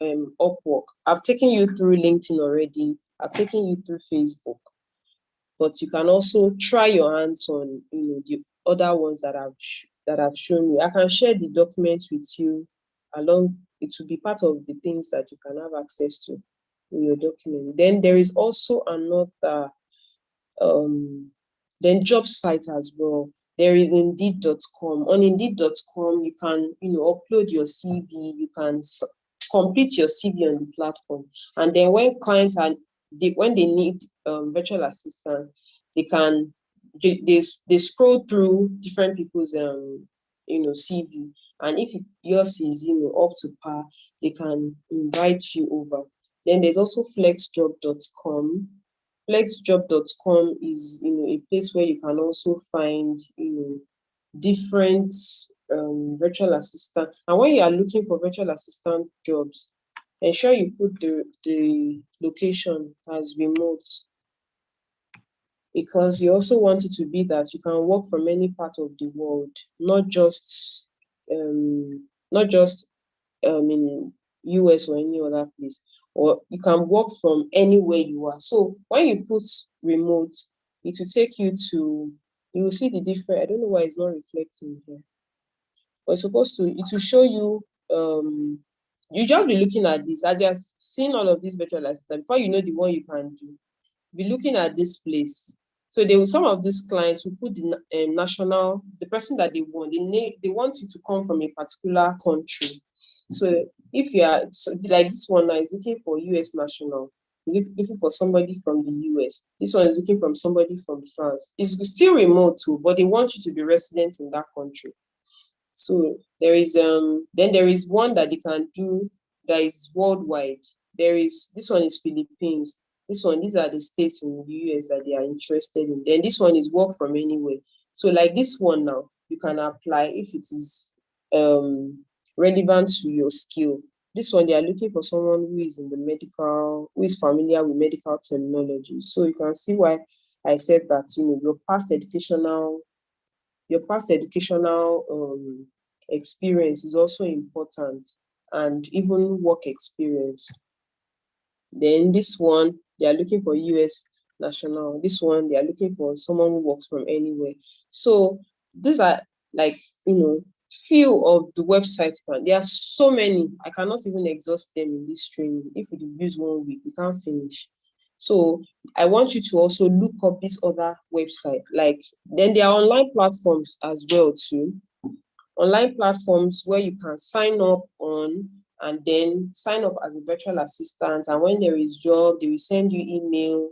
[SPEAKER 2] Upwork. I've taken you through LinkedIn already. I've taken you through Facebook, but you can also try your hands on, the other ones that I've shown you. I can share the documents with you along. It will be part of the things that you can have access to in your document. Then there is also another, then job site as well. There is Indeed.com. On Indeed.com, you can, upload your CV. You can complete your CV on the platform. And then when clients when they need virtual assistant, they scroll through different people's CV, And if yours is, up to par, they can invite you over. Then there's also flexjob.com. Flexjob.com is, a place where you can also find, different virtual assistant. And when you are looking for virtual assistant jobs, ensure you put the location as remote, because you also want it to be that you can work from any part of the world, not just in US or any other place, or you can work from anywhere you are. So when you put remote, it will take you to, you will see the different, I don't know why it's not reflecting here, but it's supposed to, it will show you, you just be looking at this, I just seen all of these virtual assistants, before you know the one you can do, be looking at this place. So some of these clients will put the national, the person that they want, they want you to come from a particular country. So if you are, like this one now is looking for US national, looking for somebody from the US. This one is looking from somebody from France. It's still remote too, but they want you to be resident in that country. So there is then there is one that they can do that is worldwide. This one is Philippines. These are the states in the US that they are interested in. Then this one is work from anywhere. So like this one now, you can apply if it is relevant to your skill. This one, they are looking for someone who is who is familiar with medical terminology. So you can see why I said that, your past educational experience is also important, and even work experience. Then this one, they are looking for US national. This one, they are looking for someone who works from anywhere. So these are like, few of the websites. There are so many. I cannot even exhaust them in this training. If we use 1 week, we can't finish. So I want you to also look up this other website. Then there are online platforms as well too. Online platforms where you can sign up on, and then sign up as a virtual assistant. And when there is job, they will send you email,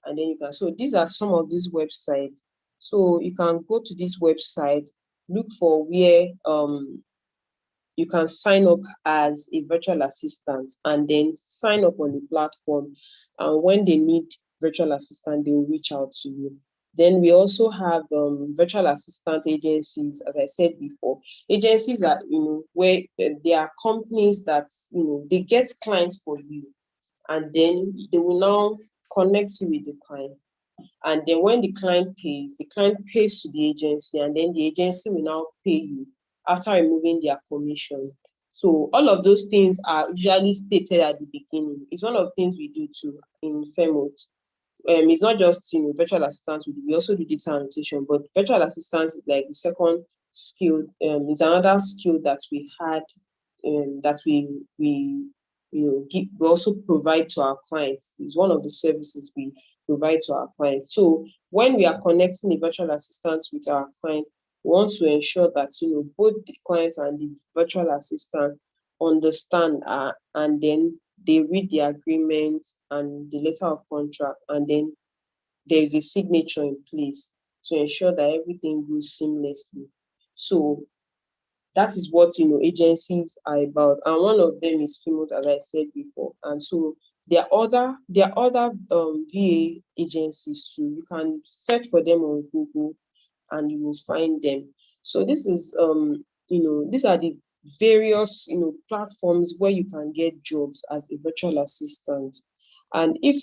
[SPEAKER 2] and then you can. So these are some of these websites. So you can go to this website, look for where you can sign up as a virtual assistant, and then sign up on the platform. And when they need virtual assistant, they will reach out to you. Then we also have virtual assistant agencies, as I said before. Agencies are, where there are companies that, they get clients for you, and then they will now connect you with the client. And then when the client pays to the agency, and then the agency will now pay you after removing their commission. So all of those things are usually stated at the beginning. It's one of the things we do too in Fairmont. It's not just virtual assistants, we also do data annotation, but virtual assistants is like the second skill, is another skill that we had, that we also provide to our clients. It's one of the services we provide to our clients. So when we are connecting the virtual assistants with our clients, we want to ensure that both the client and the virtual assistant understand, and then they read the agreement and the letter of contract, and then there is a signature in place to ensure that everything goes seamlessly. So that is what agencies are about, and one of them is Fairmont, as I said before. And so there are other VA agencies too. You can search for them on Google, and you will find them. So this is these are the various platforms where you can get jobs as a virtual assistant. And if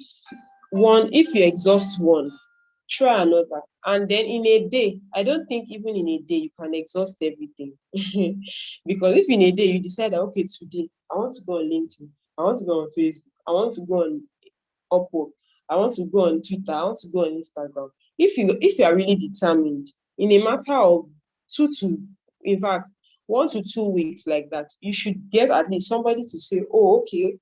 [SPEAKER 2] you exhaust one, try another. And then in a day, I don't think even in a day you can exhaust everything. Because if in a day you decide that, okay, today I want to go on LinkedIn, I want to go on Facebook, I want to go on Upwork, I want to go on Twitter, I want to go on Instagram. If you are really determined, in a matter of 1 to 2 weeks like that, you should get at least somebody to say, oh, okay,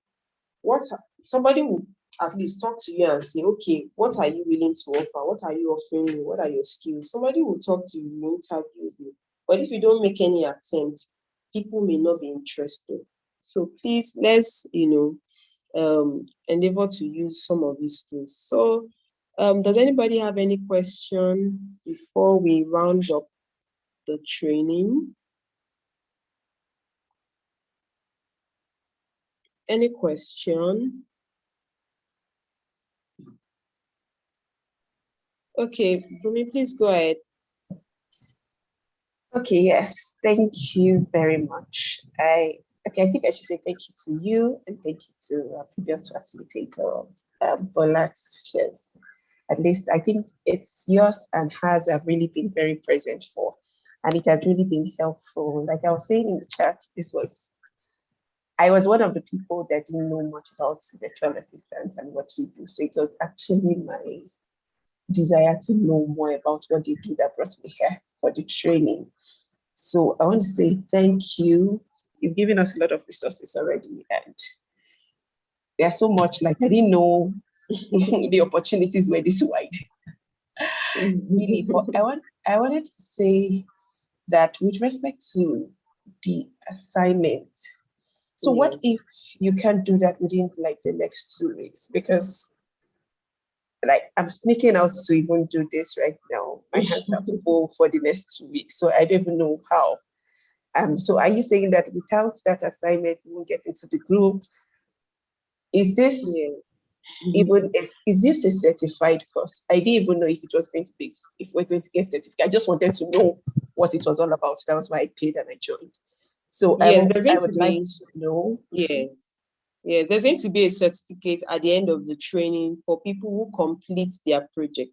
[SPEAKER 2] somebody will at least talk to you and say, okay, what are you willing to offer? What are you offering me? What are your skills? Somebody will talk to you, interview you. But if you don't make any attempt, people may not be interested. So please, let's, endeavor to use some of these skills. So does anybody have any question before we round up the training? Any question? Okay, Bumi, please go ahead.
[SPEAKER 4] Okay, yes, thank you very much. I think I should say thank you to you and thank you to our previous facilitator, Bola shares. At least I think it's yours and hers have really been very present for, and it has really been helpful. Like I was saying in the chat, I was one of the people that didn't know much about virtual assistants and what they do. So it was actually my desire to know more about what they do that brought me here for the training. So I want to say thank you. You've given us a lot of resources already, and there's so much, like I didn't know the opportunities were this wide. Really, but I wanted to say that with respect to the assignment, so what if you can't do that within like the next 2 weeks? Because like I'm sneaking out to even do this right now. My hands are full for the next 2 weeks, so I don't even know how. So are you saying that without that assignment, we won't get into the group? Is this even is this a certified course? I didn't even know if it was going to be, if we're going to get certificate. I just wanted to know what it was all about. That was why I paid and I joined. So
[SPEAKER 2] Yes,
[SPEAKER 4] I would like to know.
[SPEAKER 2] Yes. Yeah, there's going to be a certificate at the end of the training for people who complete their project.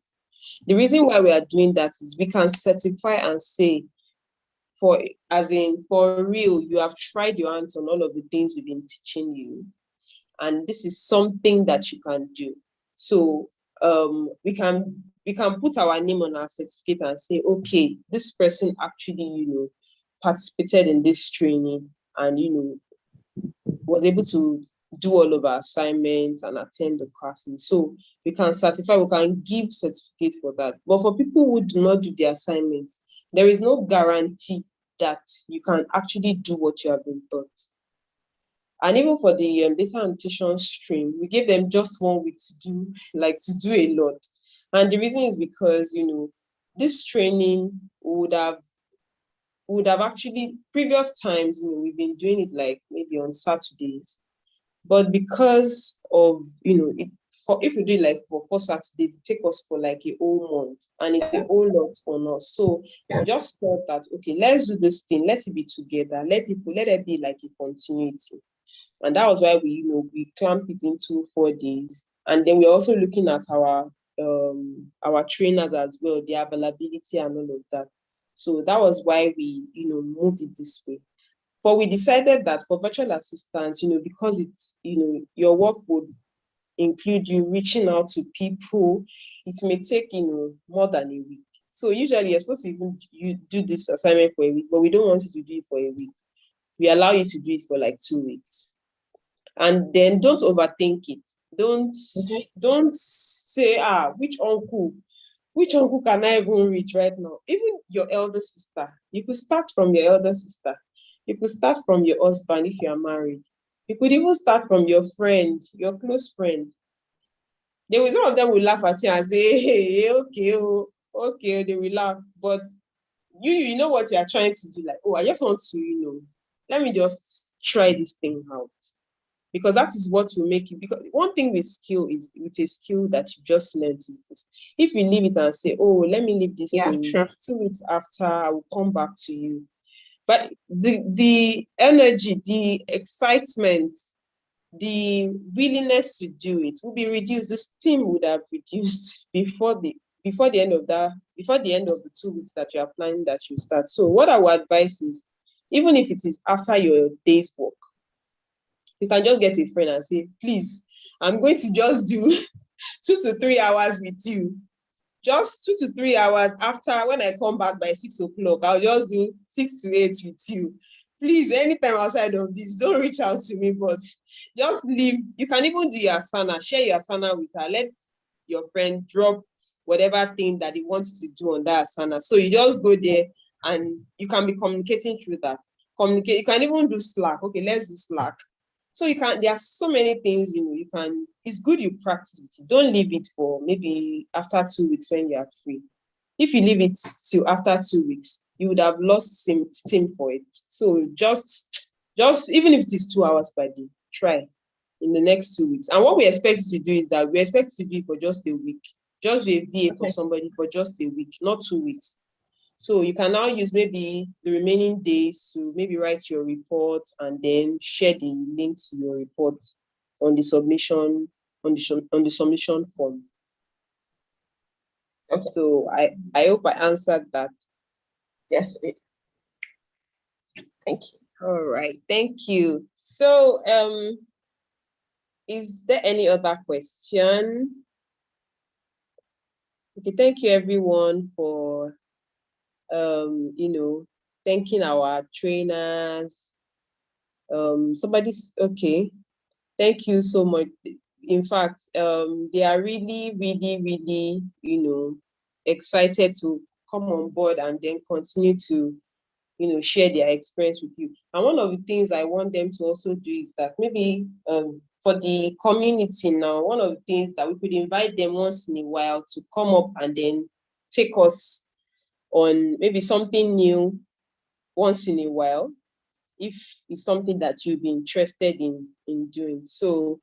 [SPEAKER 2] The reason why we are doing that is we can certify and say, for real, you have tried your hands on all of the things we've been teaching you, and this is something that you can do. So we can put our name on our certificate and say, okay, this person actually, participated in this training and was able to do all of our assignments and attend the classes. So we can certify, we can give certificates for that. But for people who do not do the assignments, there is no guarantee that you can actually do what you have been taught. And even for the data annotation stream, we gave them just 1 week to do a lot. And the reason is because, this training would have actually, previous times, we've been doing it like maybe on Saturdays. But because of, if we do it like for 4 Saturdays, it take us for like a whole month, and it's a whole lot on us. So we just thought that, okay, let's do this thing, let it be together, let it be like a continuity. And that was why we clamped it into 4 days. And then we're also looking at our trainers as well, their availability and all of that. So that was why we, moved it this way. But we decided that for virtual assistants, because it's, your work would include you reaching out to people, it may take, more than a week. So usually you're supposed to even do this assignment for a week, but we don't want you to do it for a week. We allow you to do it for like 2 weeks. And then don't overthink it. Don't say, which uncle can I even reach right now? Even your elder sister. You could start from your elder sister. You could start from your husband if you are married. You could even start from your friend, your close friend. Some of them will laugh at you and say, hey, okay, they will laugh. But you know what you are trying to do. Like, I just want to, let me just try this thing out. Because that is what will make you, because one thing with a skill that you just learned is this. If you leave it and say, let me leave this thing,
[SPEAKER 4] Sure.
[SPEAKER 2] 2 weeks after, I will come back to you. But the energy, the excitement, the willingness to do it will be reduced. The steam would have reduced before the end of the 2 weeks that you are planning that you start. So what I would advise is, even if it is after your day's work, you can just get a friend and say, please, I'm going to just do 2 to 3 hours with you. Just 2 to 3 hours after, when I come back by 6 o'clock, I'll just do 6 to 8 with you. Please, anytime outside of this, don't reach out to me, but just leave. You can even do your Asana, share your Asana with her. Let your friend drop whatever thing that he wants to do on that Asana. So you just go there and you can be communicating through that. You can even do Slack. Okay, let's do Slack. So there are so many things, it's good you practice it. Don't leave it for maybe after 2 weeks when you are free. If you leave it till after 2 weeks, you would have lost steam for it. So just even if it is 2 hours per day, try. in the next 2 weeks. And what we expect you to do is that we expect you to do it for just a week. Just do a VA for somebody for just a week, not 2 weeks. So you can now use maybe the remaining days to maybe write your report and then share the link to your report on the submission, on the submission form.
[SPEAKER 4] Okay.
[SPEAKER 2] So I hope I answered that.
[SPEAKER 4] Yes, it did. Thank you.
[SPEAKER 2] All right, thank you. So is there any other question? Okay, thank you everyone for thanking our trainers. Somebody's okay. Thank you so much. In fact, they are really, really, really, excited to come on board and then continue to, share their experience with you. And one of the things I want them to also do is that maybe for the community now, one of the things that we could invite them once in a while to come up and then take us on maybe something new once in a while, if it's something that you'd be interested in doing. So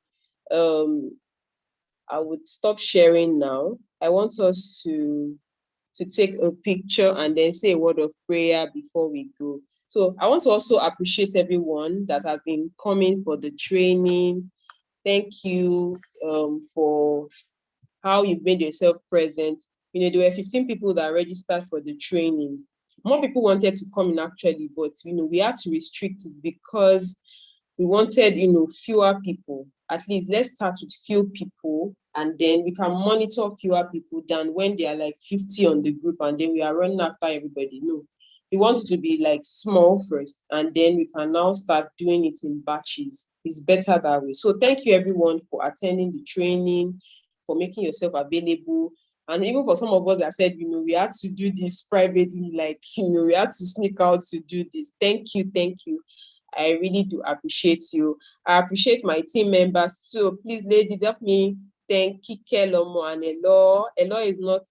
[SPEAKER 2] I would stop sharing now. I want us to take a picture and then say a word of prayer before we go. So I want to also appreciate everyone that has been coming for the training. Thank you for how you've made yourself present. There were 15 people that registered for the training. More people wanted to come in actually, but we had to restrict it because we wanted fewer people. At least let's start with few people and then we can monitor fewer people than when there are like 50 on the group and then we are running after everybody. No, we want it to be like small first and then we can now start doing it in batches. It's better that way. So thank you everyone for attending the training, for making yourself available. And even for some of us that said, we had to do this privately, like, we had to sneak out to do this. Thank you, thank you. I really do appreciate you. I appreciate my team members. So please, ladies, help me thank Kike, Lomo, and Elo. Elo is not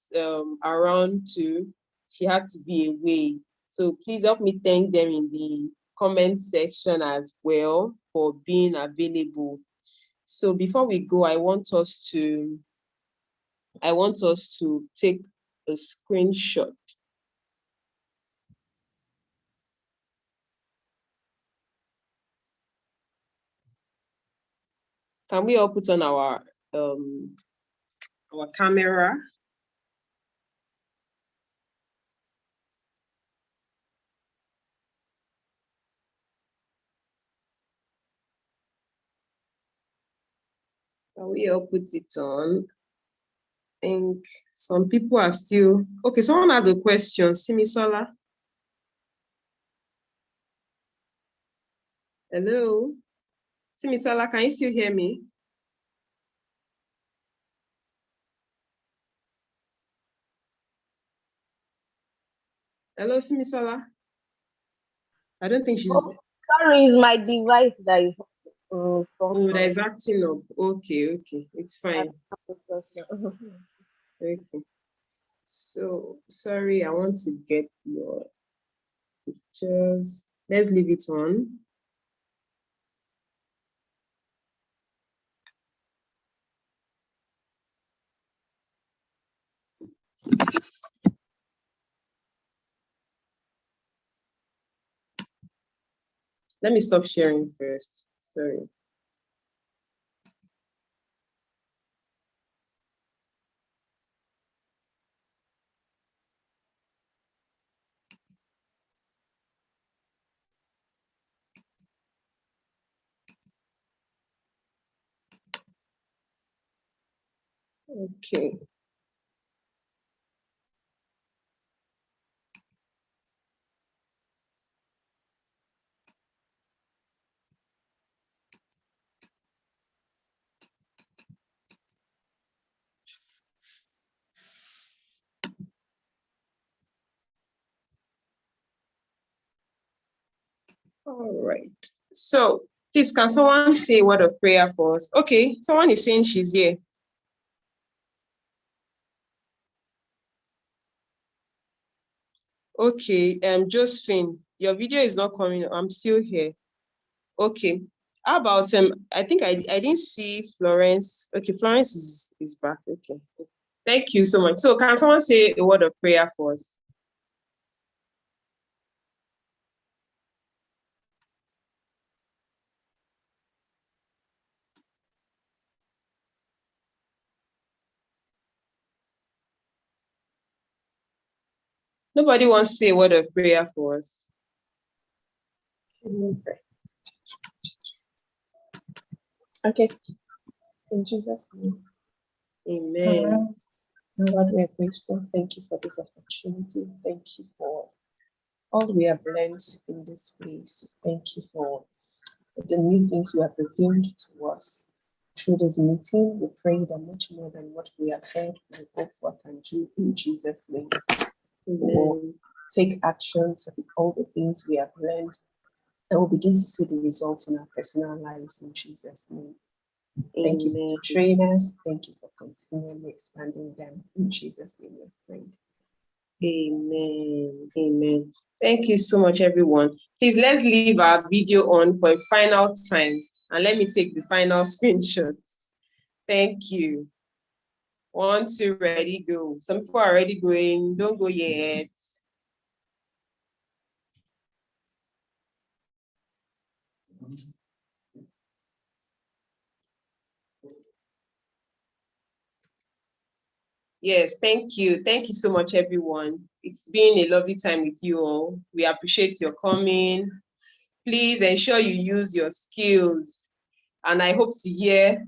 [SPEAKER 2] around too. She had to be away. So please help me thank them in the comment section as well for being available. So before we go, I want us to take a screenshot. Can we all put on our camera? Can we all put it on? I think some people are still okay. Someone has a question. Simisola. Hello, Simisola, can you still hear me? Hello, Simisola. I don't think she's.
[SPEAKER 5] Oh, sorry, it's my device that is.
[SPEAKER 2] Oh, that is acting up. Okay, it's fine. Okay. So sorry, I want to get your pictures. Let's leave it on. Let me stop sharing first. Sorry. Okay. All right. So please, can someone say a word of prayer for us? Okay, someone is saying she's here. Okay, Josephine, your video is not coming. I'm still here. Okay. How about I think I didn't see Florence. Okay, Florence is back. Okay. Thank you so much. So can someone say a word of prayer for us? Nobody wants to say a word of prayer for us.
[SPEAKER 4] Okay. In Jesus' name.
[SPEAKER 2] Amen.
[SPEAKER 4] Lord, we are grateful. Thank you for this opportunity. Thank you for all we have learned in this place. Thank you for the new things you have revealed to us. Through this meeting, we pray that much more than what we have heard will go forth and do in Jesus' name. We will take actions of all the things we have learned and we'll begin to see the results in our personal lives in Jesus' name. Thank you for training us. Thank you for continually expanding them. In Jesus' name we pray.
[SPEAKER 2] Amen. Amen. Thank you so much, everyone. Please let's leave our video on for a final time and let me take the final screenshot. Thank you. 1, 2, ready, go. Some people are already going. Don't go yet. Yes, thank you. Thank you so much, everyone. It's been a lovely time with you all. We appreciate your coming. Please ensure you use your skills. And I hope to hear,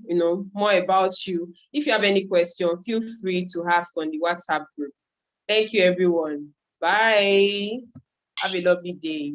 [SPEAKER 2] more about you. If you have any question, feel free to ask on the WhatsApp group. Thank you, everyone. Bye. Have a lovely day.